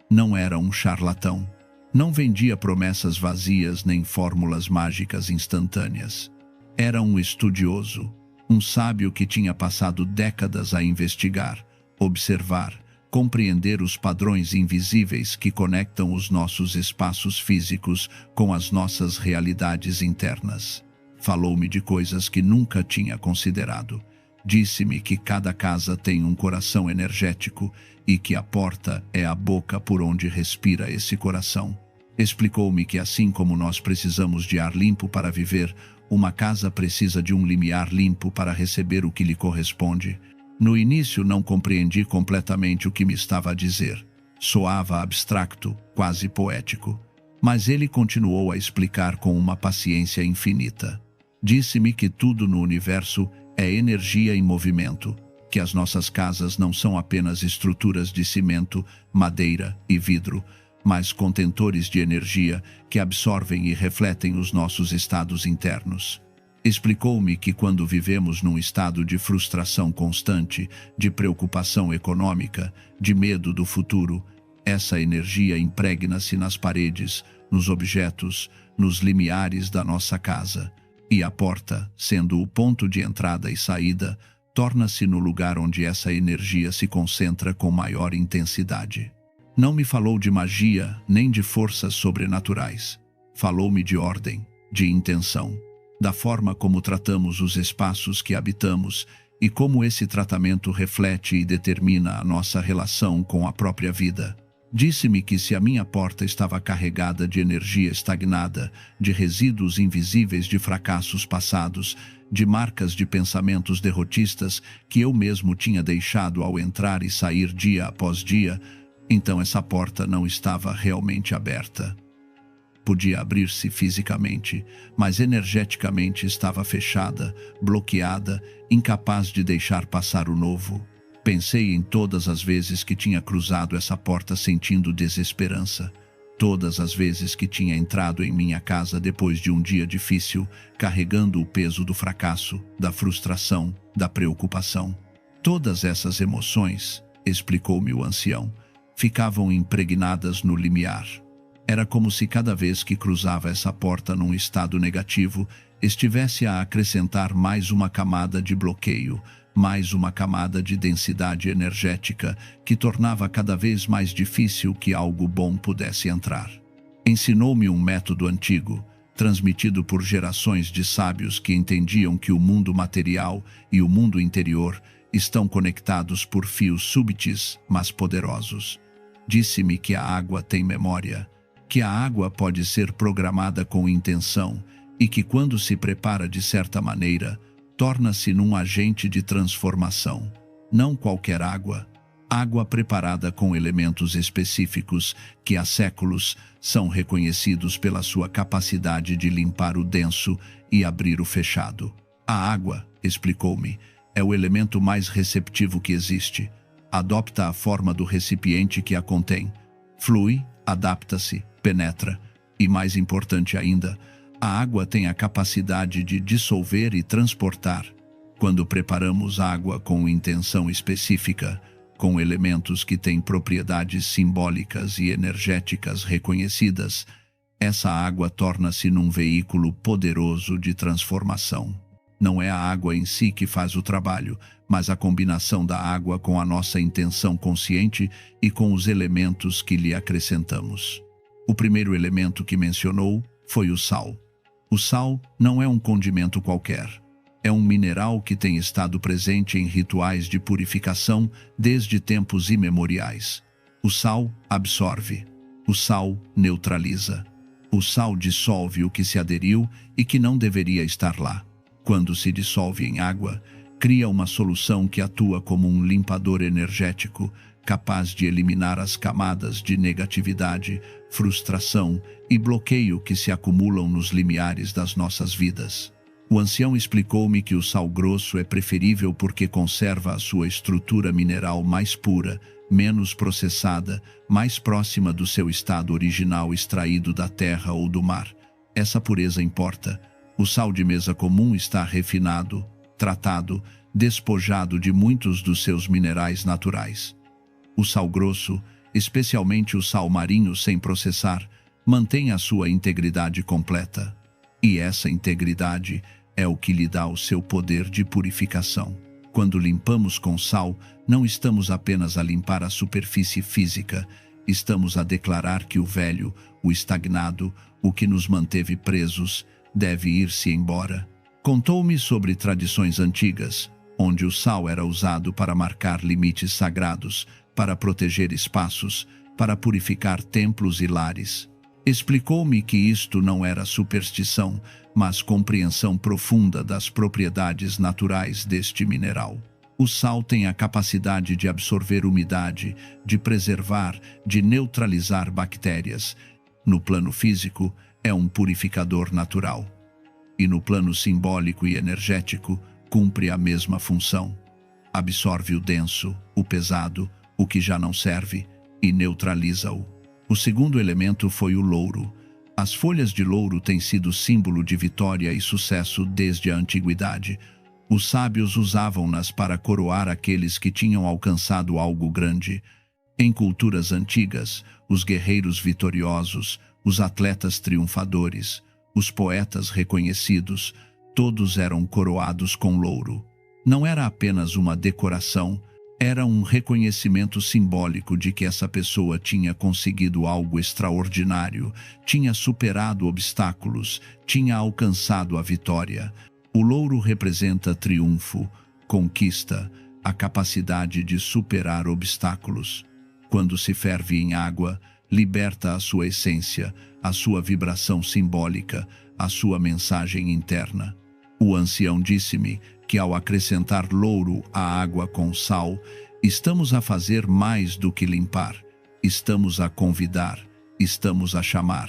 Não era um charlatão. Não vendia promessas vazias nem fórmulas mágicas instantâneas. Era um estudioso, um sábio que tinha passado décadas a investigar, observar, compreender os padrões invisíveis que conectam os nossos espaços físicos com as nossas realidades internas. Falou-me de coisas que nunca tinha considerado. Disse-me que cada casa tem um coração energético e que a porta é a boca por onde respira esse coração. Explicou-me que assim como nós precisamos de ar limpo para viver, uma casa precisa de um limiar limpo para receber o que lhe corresponde. No início não compreendi completamente o que me estava a dizer. Soava abstracto, quase poético. Mas ele continuou a explicar com uma paciência infinita. Disse-me que tudo no universo é energia em movimento, que as nossas casas não são apenas estruturas de cimento, madeira e vidro, mas contentores de energia que absorvem e refletem os nossos estados internos. Explicou-me que quando vivemos num estado de frustração constante, de preocupação econômica, de medo do futuro, essa energia impregna-se nas paredes, nos objetos, nos limiares da nossa casa. E a porta, sendo o ponto de entrada e saída, torna-se no lugar onde essa energia se concentra com maior intensidade. Não me falou de magia nem de forças sobrenaturais. Falou-me de ordem, de intenção, da forma como tratamos os espaços que habitamos e como esse tratamento reflete e determina a nossa relação com a própria vida. Disse-me que se a minha porta estava carregada de energia estagnada, de resíduos invisíveis de fracassos passados, de marcas de pensamentos derrotistas que eu mesmo tinha deixado ao entrar e sair dia após dia, então essa porta não estava realmente aberta. Podia abrir-se fisicamente, mas energeticamente estava fechada, bloqueada, incapaz de deixar passar o novo. Pensei em todas as vezes que tinha cruzado essa porta sentindo desesperança. Todas as vezes que tinha entrado em minha casa depois de um dia difícil, carregando o peso do fracasso, da frustração, da preocupação. Todas essas emoções, explicou-me o ancião, ficavam impregnadas no limiar. Era como se cada vez que cruzava essa porta num estado negativo, estivesse a acrescentar mais uma camada de bloqueio, mais uma camada de densidade energética que tornava cada vez mais difícil que algo bom pudesse entrar. Ensinou-me um método antigo, transmitido por gerações de sábios que entendiam que o mundo material e o mundo interior estão conectados por fios súbitos, mas poderosos. Disse-me que a água tem memória, que a água pode ser programada com intenção e que, quando se prepara de certa maneira, torna-se num agente de transformação. Não qualquer água, água preparada com elementos específicos que há séculos são reconhecidos pela sua capacidade de limpar o denso e abrir o fechado. A água, explicou-me, é o elemento mais receptivo que existe. Adopta a forma do recipiente que a contém. Flui, adapta-se, penetra. E mais importante ainda, a água tem a capacidade de dissolver e transportar. Quando preparamos água com intenção específica, com elementos que têm propriedades simbólicas e energéticas reconhecidas, essa água torna-se num veículo poderoso de transformação. Não é a água em si que faz o trabalho, mas a combinação da água com a nossa intenção consciente e com os elementos que lhe acrescentamos. O primeiro elemento que mencionou foi o sal. O sal não é um condimento qualquer. É um mineral que tem estado presente em rituais de purificação desde tempos imemoriais. O sal absorve. O sal neutraliza. O sal dissolve o que se aderiu e que não deveria estar lá. Quando se dissolve em água, cria uma solução que atua como um limpador energético, capaz de eliminar as camadas de negatividade, frustração e bloqueio que se acumulam nos limiares das nossas vidas. O ancião explicou-me que o sal grosso é preferível porque conserva a sua estrutura mineral mais pura, menos processada, mais próxima do seu estado original extraído da terra ou do mar. Essa pureza importa. O sal de mesa comum está refinado, tratado, despojado de muitos dos seus minerais naturais. O sal grosso, especialmente o sal marinho sem processar, mantém a sua integridade completa. E essa integridade é o que lhe dá o seu poder de purificação. Quando limpamos com sal, não estamos apenas a limpar a superfície física, estamos a declarar que o velho, o estagnado, o que nos manteve presos, deve ir-se embora. Contou-me sobre tradições antigas, onde o sal era usado para marcar limites sagrados, para proteger espaços, para purificar templos e lares. Explicou-me que isto não era superstição, mas compreensão profunda das propriedades naturais deste mineral. O sal tem a capacidade de absorver umidade, de preservar, de neutralizar bactérias. No plano físico, é um purificador natural. E no plano simbólico e energético, cumpre a mesma função. Absorve o denso, o pesado, o que já não serve, e neutraliza-o. O segundo elemento foi o louro. As folhas de louro têm sido símbolo de vitória e sucesso desde a antiguidade. Os sábios usavam-nas para coroar aqueles que tinham alcançado algo grande. Em culturas antigas, os guerreiros vitoriosos, os atletas triunfadores, os poetas reconhecidos, todos eram coroados com louro. Não era apenas uma decoração, era um reconhecimento simbólico de que essa pessoa tinha conseguido algo extraordinário, tinha superado obstáculos, tinha alcançado a vitória. O louro representa triunfo, conquista, a capacidade de superar obstáculos. Quando se ferve em água, liberta a sua essência, a sua vibração simbólica, a sua mensagem interna. O ancião disse-me que ao acrescentar louro à água com sal, estamos a fazer mais do que limpar, estamos a convidar, estamos a chamar,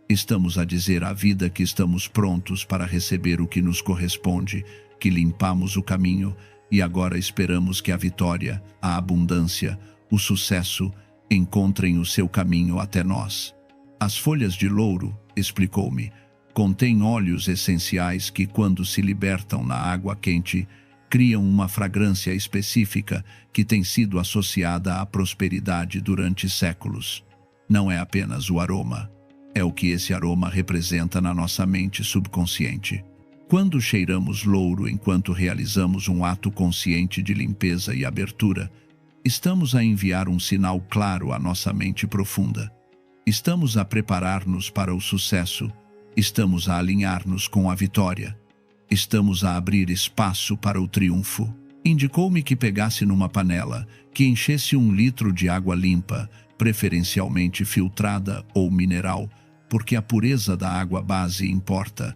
estamos a dizer à vida que estamos prontos para receber o que nos corresponde, que limpamos o caminho e agora esperamos que a vitória, a abundância, o sucesso encontrem o seu caminho até nós. As folhas de louro, explicou-me, contêm óleos essenciais que, quando se libertam na água quente, criam uma fragrância específica que tem sido associada à prosperidade durante séculos. Não é apenas o aroma, é o que esse aroma representa na nossa mente subconsciente. Quando cheiramos louro enquanto realizamos um ato consciente de limpeza e abertura, estamos a enviar um sinal claro à nossa mente profunda. Estamos a preparar-nos para o sucesso, estamos a alinhar-nos com a vitória, estamos a abrir espaço para o triunfo. Indicou-me que pegasse numa panela, que enchesse 1 litro de água limpa, preferencialmente filtrada ou mineral, porque a pureza da água base importa.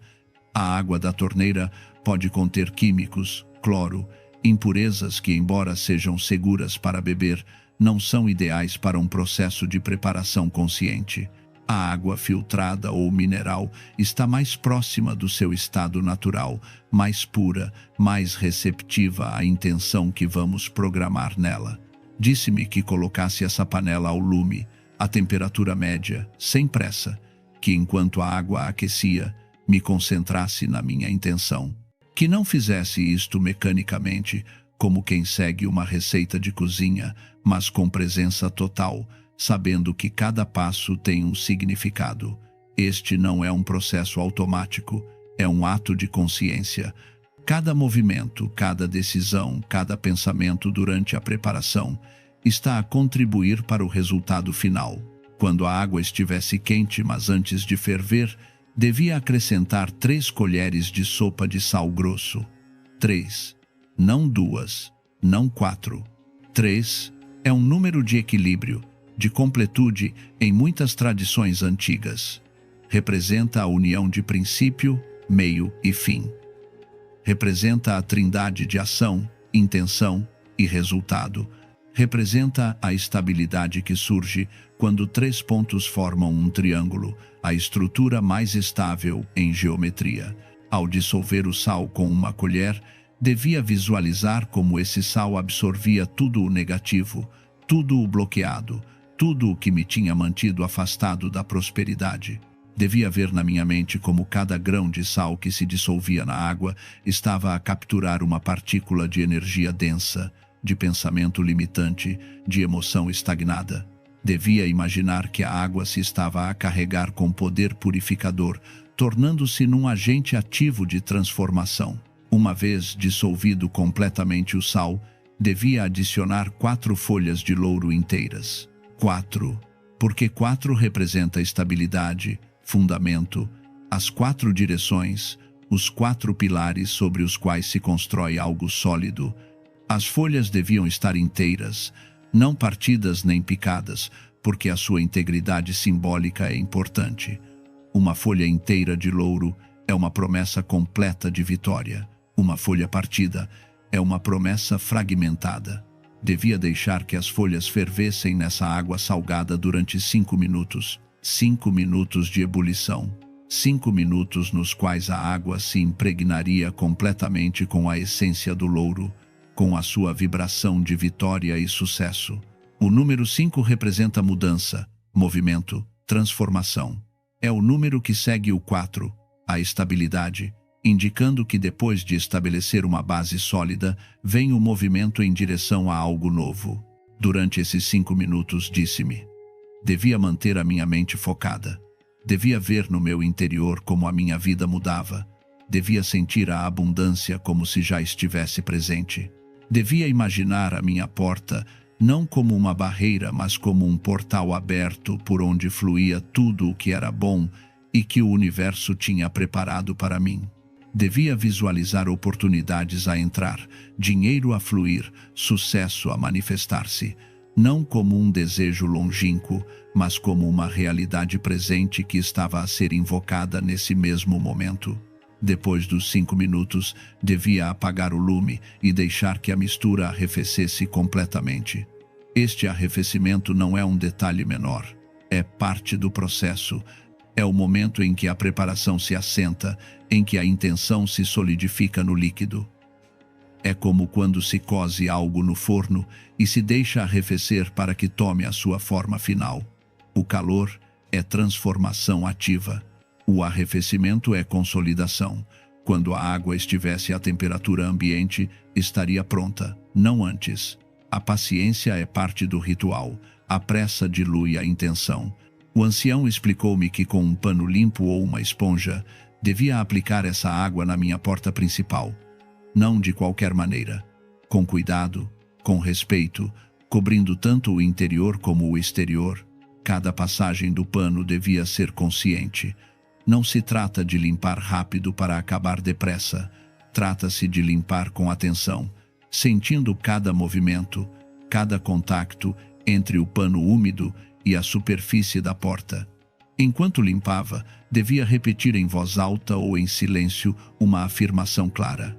A água da torneira pode conter químicos, cloro, impurezas que, embora sejam seguras para beber, não são ideais para um processo de preparação consciente. A água filtrada ou mineral está mais próxima do seu estado natural, mais pura, mais receptiva à intenção que vamos programar nela. Disse-me que colocasse essa panela ao lume, à temperatura média, sem pressa, que enquanto a água aquecia, me concentrasse na minha intenção. Que não fizesse isto mecanicamente, como quem segue uma receita de cozinha, mas com presença total, sabendo que cada passo tem um significado. Este não é um processo automático, é um ato de consciência. Cada movimento, cada decisão, cada pensamento durante a preparação está a contribuir para o resultado final. Quando a água estivesse quente, mas antes de ferver, devia acrescentar 3 colheres de sopa de sal grosso. 3, não 2, não 4. 3 é um número de equilíbrio, de completude em muitas tradições antigas. Representa a união de princípio, meio e fim. Representa a trindade de ação, intenção e resultado. Representa a estabilidade que surge quando 3 pontos formam um triângulo, a estrutura mais estável em geometria. Ao dissolver o sal com uma colher, devia visualizar como esse sal absorvia tudo o negativo, tudo o bloqueado, tudo o que me tinha mantido afastado da prosperidade. Devia ver na minha mente como cada grão de sal que se dissolvia na água estava a capturar uma partícula de energia densa, de pensamento limitante, de emoção estagnada. Devia imaginar que a água se estava a carregar com poder purificador, tornando-se num agente ativo de transformação. Uma vez dissolvido completamente o sal, devia adicionar 4 folhas de louro inteiras. 4, porque 4 representa estabilidade, fundamento, as 4 direções, os 4 pilares sobre os quais se constrói algo sólido. As folhas deviam estar inteiras, não partidas nem picadas, porque a sua integridade simbólica é importante. Uma folha inteira de louro é uma promessa completa de vitória. Uma folha partida é uma promessa fragmentada. Devia deixar que as folhas fervessem nessa água salgada durante 5 minutos. 5 minutos de ebulição. 5 minutos nos quais a água se impregnaria completamente com a essência do louro, com a sua vibração de vitória e sucesso. O número 5 representa mudança, movimento, transformação. É o número que segue o 4, a estabilidade, indicando que depois de estabelecer uma base sólida, vem o movimento em direção a algo novo. Durante esses 5 minutos, disse-me: devia manter a minha mente focada. Devia ver no meu interior como a minha vida mudava. Devia sentir a abundância como se já estivesse presente. Devia imaginar a minha porta não como uma barreira, mas como um portal aberto por onde fluía tudo o que era bom e que o universo tinha preparado para mim. Devia visualizar oportunidades a entrar, dinheiro a fluir, sucesso a manifestar-se, não como um desejo longínquo, mas como uma realidade presente que estava a ser invocada nesse mesmo momento. Depois dos 5 minutos, devia apagar o lume e deixar que a mistura arrefecesse completamente. Este arrefecimento não é um detalhe menor, é parte do processo. É o momento em que a preparação se assenta, em que a intenção se solidifica no líquido. É como quando se coze algo no forno e se deixa arrefecer para que tome a sua forma final. O calor é transformação ativa. O arrefecimento é consolidação. Quando a água estivesse à temperatura ambiente, estaria pronta, não antes. A paciência é parte do ritual. A pressa dilui a intenção. O ancião explicou-me que com um pano limpo ou uma esponja, Devia aplicar essa água na minha porta principal. Não de qualquer maneira. Com cuidado, com respeito, cobrindo tanto o interior como o exterior. Cada passagem do pano devia ser consciente. Não se trata de limpar rápido para acabar depressa. Trata-se de limpar com atenção, sentindo cada movimento, cada contacto entre o pano úmido e a superfície da porta. Enquanto limpava, devia repetir em voz alta ou em silêncio uma afirmação clara.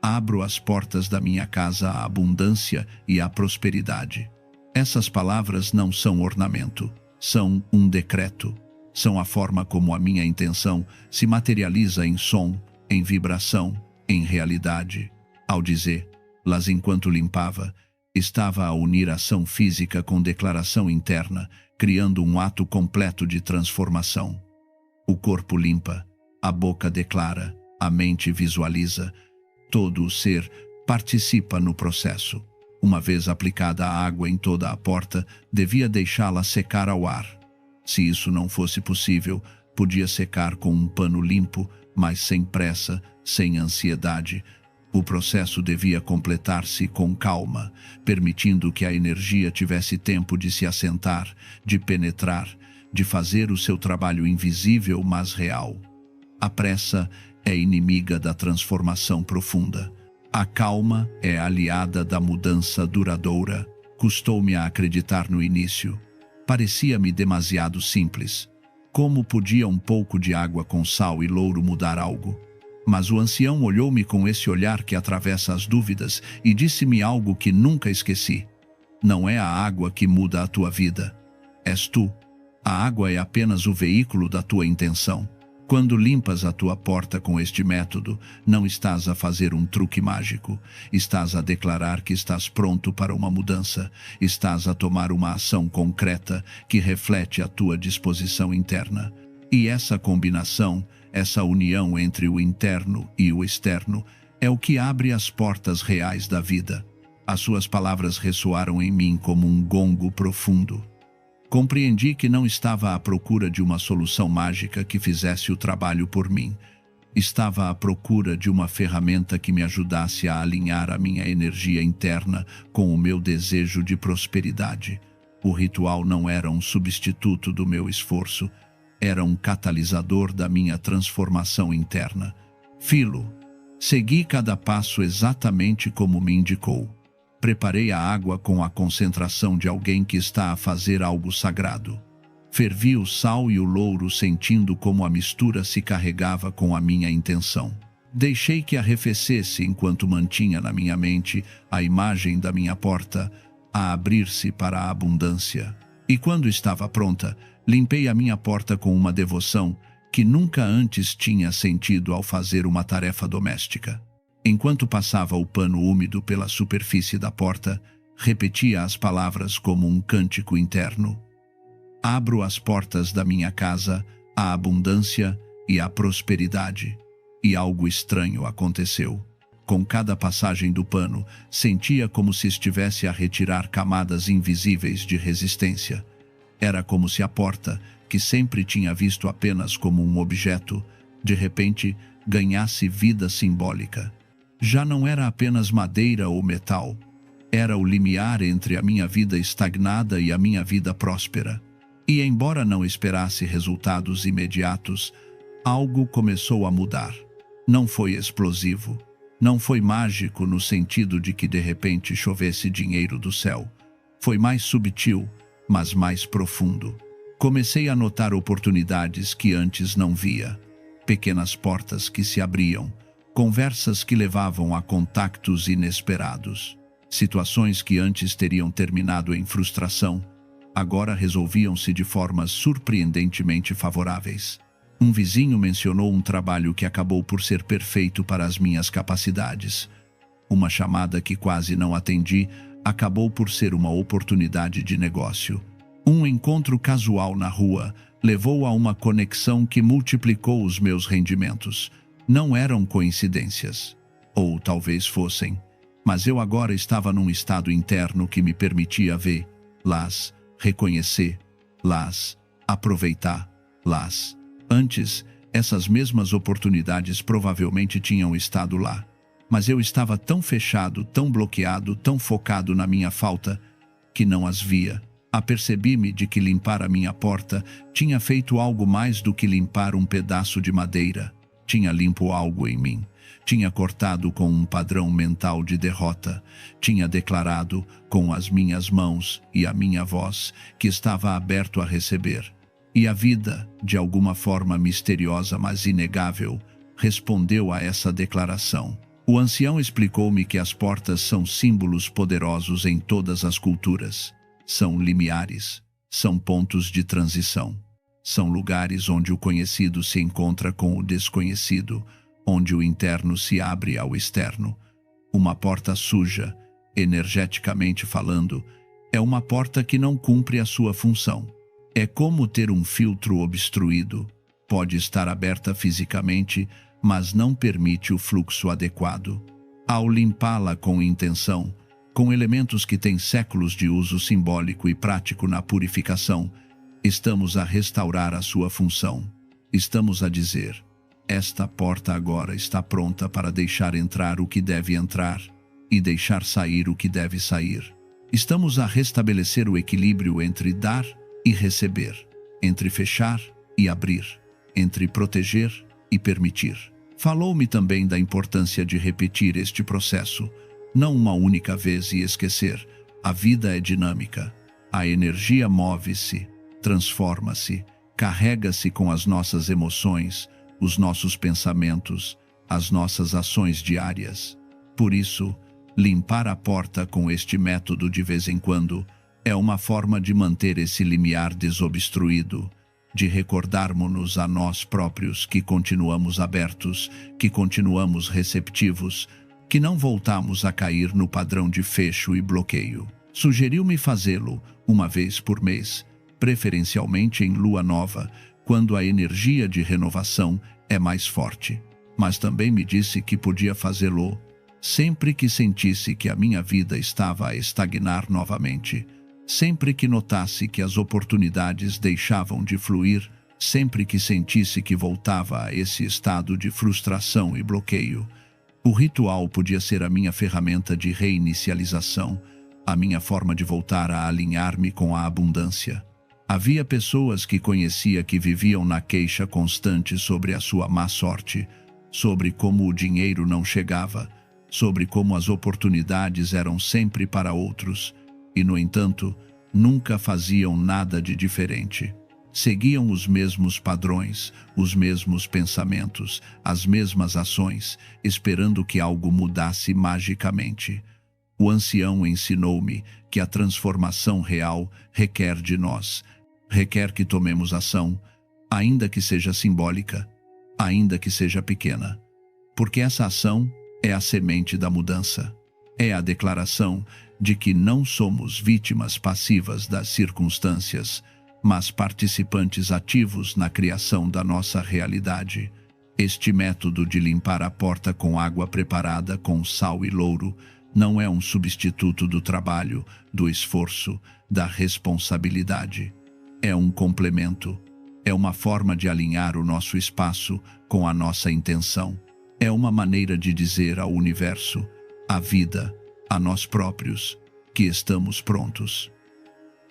Abro as portas da minha casa à abundância e à prosperidade. Essas palavras não são ornamento, são um decreto. São a forma como a minha intenção se materializa em som, em vibração, em realidade. Ao dizer-las enquanto limpava, estava a unir ação física com declaração interna, criando um ato completo de transformação. O corpo limpa, a boca declara, a mente visualiza, todo o ser participa no processo. Uma vez aplicada a água em toda a porta, devia deixá-la secar ao ar. Se isso não fosse possível, podia secar com um pano limpo, mas sem pressa, sem ansiedade. O processo devia completar-se com calma, permitindo que a energia tivesse tempo de se assentar, de penetrar, de fazer o seu trabalho invisível, mas real. A pressa é inimiga da transformação profunda. A calma é aliada da mudança duradoura. Custou-me a acreditar no início. Parecia-me demasiado simples. Como podia um pouco de água com sal e louro mudar algo? Mas o ancião olhou-me com esse olhar que atravessa as dúvidas e disse-me algo que nunca esqueci. Não é a água que muda a tua vida. És tu. A água é apenas o veículo da tua intenção. Quando limpas a tua porta com este método, não estás a fazer um truque mágico. Estás a declarar que estás pronto para uma mudança. Estás a tomar uma ação concreta que reflete a tua disposição interna. E essa combinação, essa união entre o interno e o externo, é o que abre as portas reais da vida. As suas palavras ressoaram em mim como um gongo profundo. Compreendi que não estava à procura de uma solução mágica que fizesse o trabalho por mim. Estava à procura de uma ferramenta que me ajudasse a alinhar a minha energia interna com o meu desejo de prosperidade. O ritual não era um substituto do meu esforço, era um catalisador da minha transformação interna. Filo. Segui cada passo exatamente como me indicou. Preparei a água com a concentração de alguém que está a fazer algo sagrado. Fervi o sal e o louro sentindo como a mistura se carregava com a minha intenção. Deixei que arrefecesse enquanto mantinha na minha mente a imagem da minha porta a abrir-se para a abundância. E quando estava pronta, limpei a minha porta com uma devoção que nunca antes tinha sentido ao fazer uma tarefa doméstica. Enquanto passava o pano úmido pela superfície da porta, repetia as palavras como um cântico interno. Abro as portas da minha casa à abundância e à prosperidade. E algo estranho aconteceu. Com cada passagem do pano, sentia como se estivesse a retirar camadas invisíveis de resistência. Era como se a porta, que sempre tinha visto apenas como um objeto, de repente ganhasse vida simbólica. Já não era apenas madeira ou metal. Era o limiar entre a minha vida estagnada e a minha vida próspera. E embora não esperasse resultados imediatos, algo começou a mudar. Não foi explosivo. Não foi mágico no sentido de que de repente chovesse dinheiro do céu. Foi mais subtil, mas mais profundo. Comecei a notar oportunidades que antes não via. Pequenas portas que se abriam, conversas que levavam a contactos inesperados. Situações que antes teriam terminado em frustração, agora resolviam-se de formas surpreendentemente favoráveis. Um vizinho mencionou um trabalho que acabou por ser perfeito para as minhas capacidades. Uma chamada que quase não atendi acabou por ser uma oportunidade de negócio. Um encontro casual na rua levou a uma conexão que multiplicou os meus rendimentos. Não eram coincidências. Ou talvez fossem. Mas eu agora estava num estado interno que me permitia vê-las, reconhecer-las, aproveitar-las. Antes, Essas mesmas oportunidades provavelmente tinham estado lá. Mas eu estava tão fechado, tão bloqueado, tão focado na minha falta, que não as via. Apercebi-me de que limpar a minha porta tinha feito algo mais do que limpar um pedaço de madeira. Tinha limpo algo em mim. Tinha cortado com um padrão mental de derrota. Tinha declarado com as minhas mãos e a minha voz que estava aberto a receber. E a vida, de alguma forma misteriosa mas inegável, respondeu a essa declaração. O ancião explicou-me que as portas são símbolos poderosos em todas as culturas. São limiares, são pontos de transição. São lugares onde o conhecido se encontra com o desconhecido, onde o interno se abre ao externo. Uma porta suja, energeticamente falando, é uma porta que não cumpre a sua função. É como ter um filtro obstruído. Pode estar aberta fisicamente, mas não permite o fluxo adequado. Ao limpá-la com intenção, com elementos que têm séculos de uso simbólico e prático na purificação, estamos a restaurar a sua função. Estamos a dizer: esta porta agora está pronta para deixar entrar o que deve entrar e deixar sair o que deve sair. Estamos a restabelecer o equilíbrio entre dar e receber, entre fechar e abrir, entre proteger e permitir. Falou-me também da importância de repetir este processo, não uma única vez e esquecer. A vida é dinâmica. A energia move-se, transforma-se, carrega-se com as nossas emoções, os nossos pensamentos, as nossas ações diárias. Por isso, limpar a porta com este método de vez em quando é uma forma de manter esse limiar desobstruído, de recordarmos-nos a nós próprios que continuamos abertos, que continuamos receptivos, que não voltamos a cair no padrão de fecho e bloqueio. Sugeriu-me fazê-lo uma vez por mês, preferencialmente em lua nova, quando a energia de renovação é mais forte. Mas também me disse que podia fazê-lo sempre que sentisse que a minha vida estava a estagnar novamente, sempre que notasse que as oportunidades deixavam de fluir, sempre que sentisse que voltava a esse estado de frustração e bloqueio. O ritual podia ser a minha ferramenta de reinicialização, a minha forma de voltar a alinhar-me com a abundância. Havia pessoas que conhecia que viviam na queixa constante sobre a sua má sorte, sobre como o dinheiro não chegava, sobre como as oportunidades eram sempre para outros, e, no entanto, nunca faziam nada de diferente. Seguiam os mesmos padrões, os mesmos pensamentos, as mesmas ações, esperando que algo mudasse magicamente. O ancião ensinou-me que a transformação real requer de nós, requer que tomemos ação, ainda que seja simbólica, ainda que seja pequena. Porque essa ação é a semente da mudança. É a declaração de que não somos vítimas passivas das circunstâncias, mas participantes ativos na criação da nossa realidade. Este método de limpar a porta com água preparada com sal e louro não é um substituto do trabalho, do esforço, da responsabilidade. É um complemento. É uma forma de alinhar o nosso espaço com a nossa intenção. É uma maneira de dizer ao universo, à vida, a nós próprios, que estamos prontos.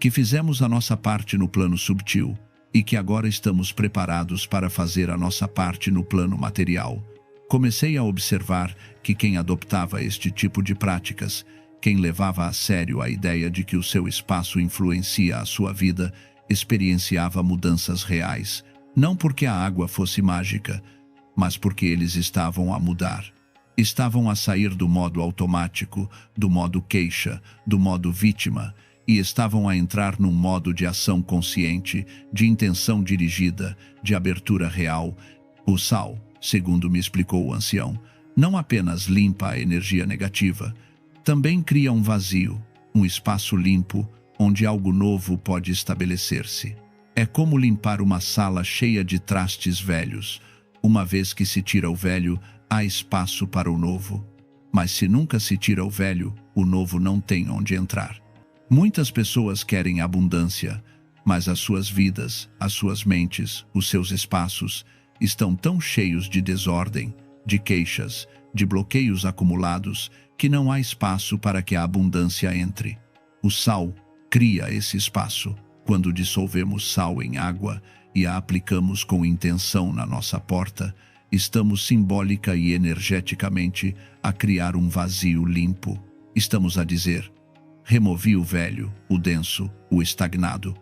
Que fizemos a nossa parte no plano subtil e que agora estamos preparados para fazer a nossa parte no plano material. Comecei a observar que quem adoptava este tipo de práticas, quem levava a sério a ideia de que o seu espaço influencia a sua vida, experienciava mudanças reais, não porque a água fosse mágica, mas porque eles estavam a mudar. Estavam a sair do modo automático, do modo queixa, do modo vítima, e estavam a entrar num modo de ação consciente, de intenção dirigida, de abertura real. O sal, segundo me explicou o ancião, não apenas limpa a energia negativa, também cria um vazio, um espaço limpo, onde algo novo pode estabelecer-se. É como limpar uma sala cheia de trastes velhos. Uma vez que se tira o velho, há espaço para o novo. Mas se nunca se tira o velho, o novo não tem onde entrar. Muitas pessoas querem abundância, mas as suas vidas, as suas mentes, os seus espaços estão tão cheios de desordem, de queixas, de bloqueios acumulados, que não há espaço para que a abundância entre. O sal cria esse espaço. Quando dissolvemos sal em água e a aplicamos com intenção na nossa porta, estamos simbólica e energeticamente a criar um vazio limpo. Estamos a dizer: removi o velho, o denso, o estagnado.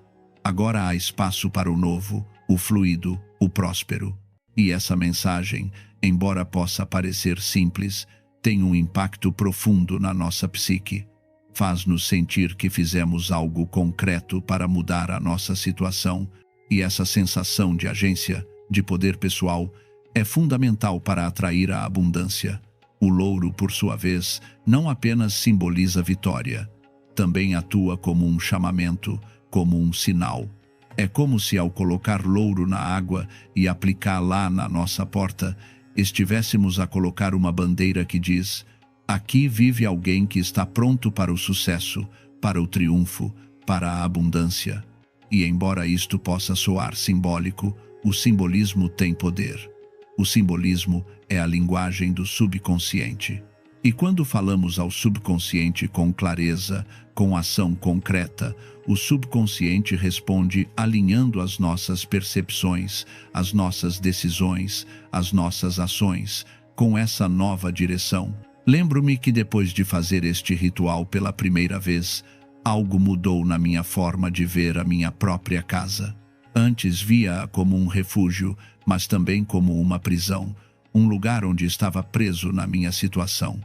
Agora há espaço para o novo, o fluido, o próspero. E essa mensagem, embora possa parecer simples, tem um impacto profundo na nossa psique. Faz-nos sentir que fizemos algo concreto para mudar a nossa situação, e essa sensação de agência, de poder pessoal, é fundamental para atrair a abundância. O louro, por sua vez, não apenas simboliza vitória, também atua como um chamamento, como um sinal. É como se, ao colocar louro na água e aplicá-la na nossa porta, estivéssemos a colocar uma bandeira que diz: aqui vive alguém que está pronto para o sucesso, para o triunfo, para a abundância. E embora isto possa soar simbólico, o simbolismo tem poder. O simbolismo é a linguagem do subconsciente. E quando falamos ao subconsciente com clareza, com ação concreta, o subconsciente responde alinhando as nossas percepções, as nossas decisões, as nossas ações, com essa nova direção. Lembro-me que depois de fazer este ritual pela primeira vez, algo mudou na minha forma de ver a minha própria casa. Antes via-a como um refúgio, mas também como uma prisão, um lugar onde estava preso na minha situação.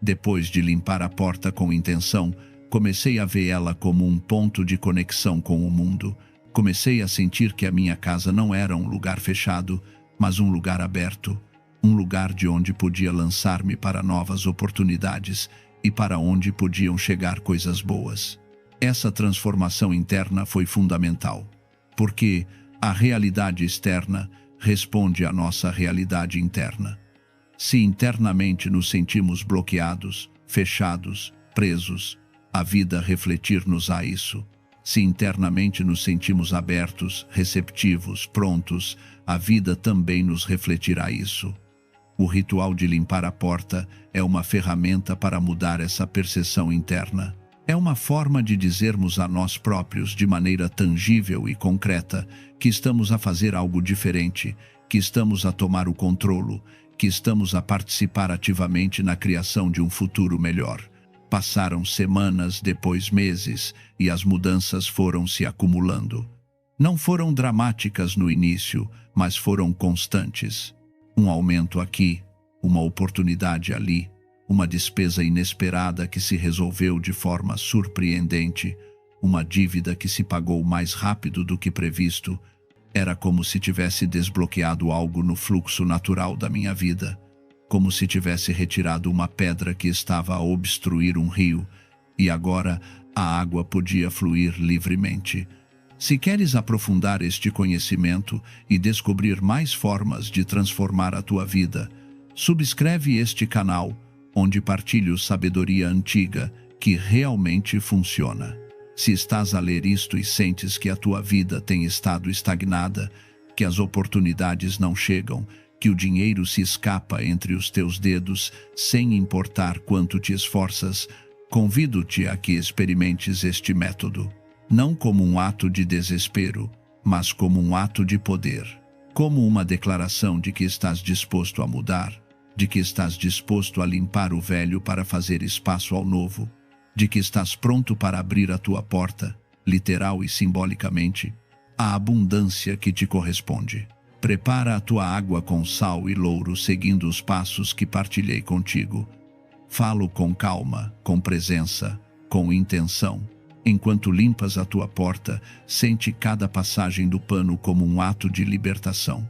Depois de limpar a porta com intenção, comecei a ver ela como um ponto de conexão com o mundo. Comecei a sentir que a minha casa não era um lugar fechado, mas um lugar aberto. Um lugar de onde podia lançar-me para novas oportunidades e para onde podiam chegar coisas boas. Essa transformação interna foi fundamental, porque a realidade externa responde à nossa realidade interna. Se internamente nos sentimos bloqueados, fechados, presos, a vida refletir-nos a isso. Se internamente nos sentimos abertos, receptivos, prontos, a vida também nos refletirá isso. O ritual de limpar a porta é uma ferramenta para mudar essa percepção interna. É uma forma de dizermos a nós próprios de maneira tangível e concreta que estamos a fazer algo diferente, que estamos a tomar o controle, que estamos a participar ativamente na criação de um futuro melhor. Passaram semanas, depois meses, e as mudanças foram se acumulando. Não foram dramáticas no início, mas foram constantes. Um aumento aqui, uma oportunidade ali, uma despesa inesperada que se resolveu de forma surpreendente, uma dívida que se pagou mais rápido do que previsto. Era como se tivesse desbloqueado algo no fluxo natural da minha vida, como se tivesse retirado uma pedra que estava a obstruir um rio, e agora a água podia fluir livremente. Se queres aprofundar este conhecimento e descobrir mais formas de transformar a tua vida, subscreve este canal, onde partilho sabedoria antiga que realmente funciona. Se estás a ler isto e sentes que a tua vida tem estado estagnada, que as oportunidades não chegam, que o dinheiro se escapa entre os teus dedos sem importar quanto te esforças, convido-te a que experimentes este método, não como um ato de desespero, mas como um ato de poder, como uma declaração de que estás disposto a mudar, de que estás disposto a limpar o velho para fazer espaço ao novo, de que estás pronto para abrir a tua porta, literal e simbolicamente, à abundância que te corresponde. Prepara a tua água com sal e louro seguindo os passos que partilhei contigo. Falo com calma, com presença, com intenção. Enquanto limpas a tua porta, sente cada passagem do pano como um ato de libertação.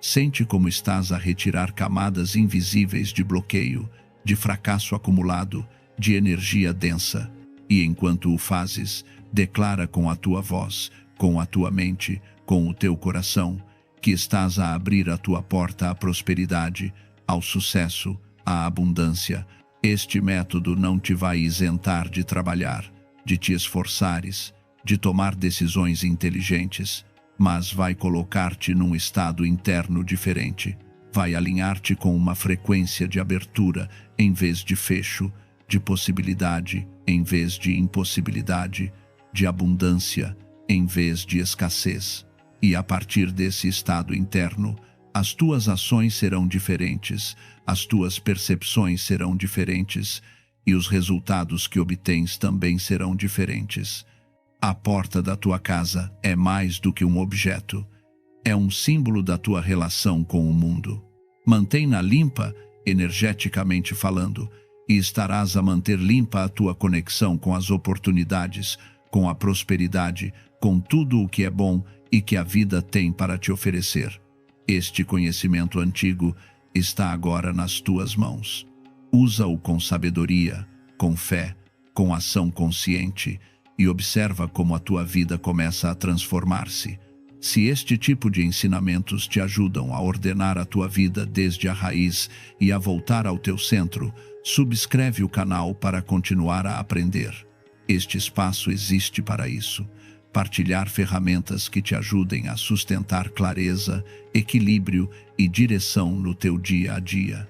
Sente como estás a retirar camadas invisíveis de bloqueio, de fracasso acumulado, de energia densa. E enquanto o fazes, declara com a tua voz, com a tua mente, com o teu coração, que estás a abrir a tua porta à prosperidade, ao sucesso, à abundância. Este método não te vai isentar de trabalhar, de te esforçares, de tomar decisões inteligentes, mas vai colocar-te num estado interno diferente. Vai alinhar-te com uma frequência de abertura em vez de fecho, de possibilidade em vez de impossibilidade, de abundância em vez de escassez. E a partir desse estado interno, as tuas ações serão diferentes, as tuas percepções serão diferentes e os resultados que obtens também serão diferentes. A porta da tua casa é mais do que um objeto. É um símbolo da tua relação com o mundo. Mantém-na limpa, energeticamente falando, e estarás a manter limpa a tua conexão com as oportunidades, com a prosperidade, com tudo o que é bom e que a vida tem para te oferecer. Este conhecimento antigo está agora nas tuas mãos. Usa-o com sabedoria, com fé, com ação consciente e observa como a tua vida começa a transformar-se. Se este tipo de ensinamentos te ajudam a ordenar a tua vida desde a raiz e a voltar ao teu centro, subscreve o canal para continuar a aprender. Este espaço existe para isso. Partilhar ferramentas que te ajudem a sustentar clareza, equilíbrio e direção no teu dia a dia.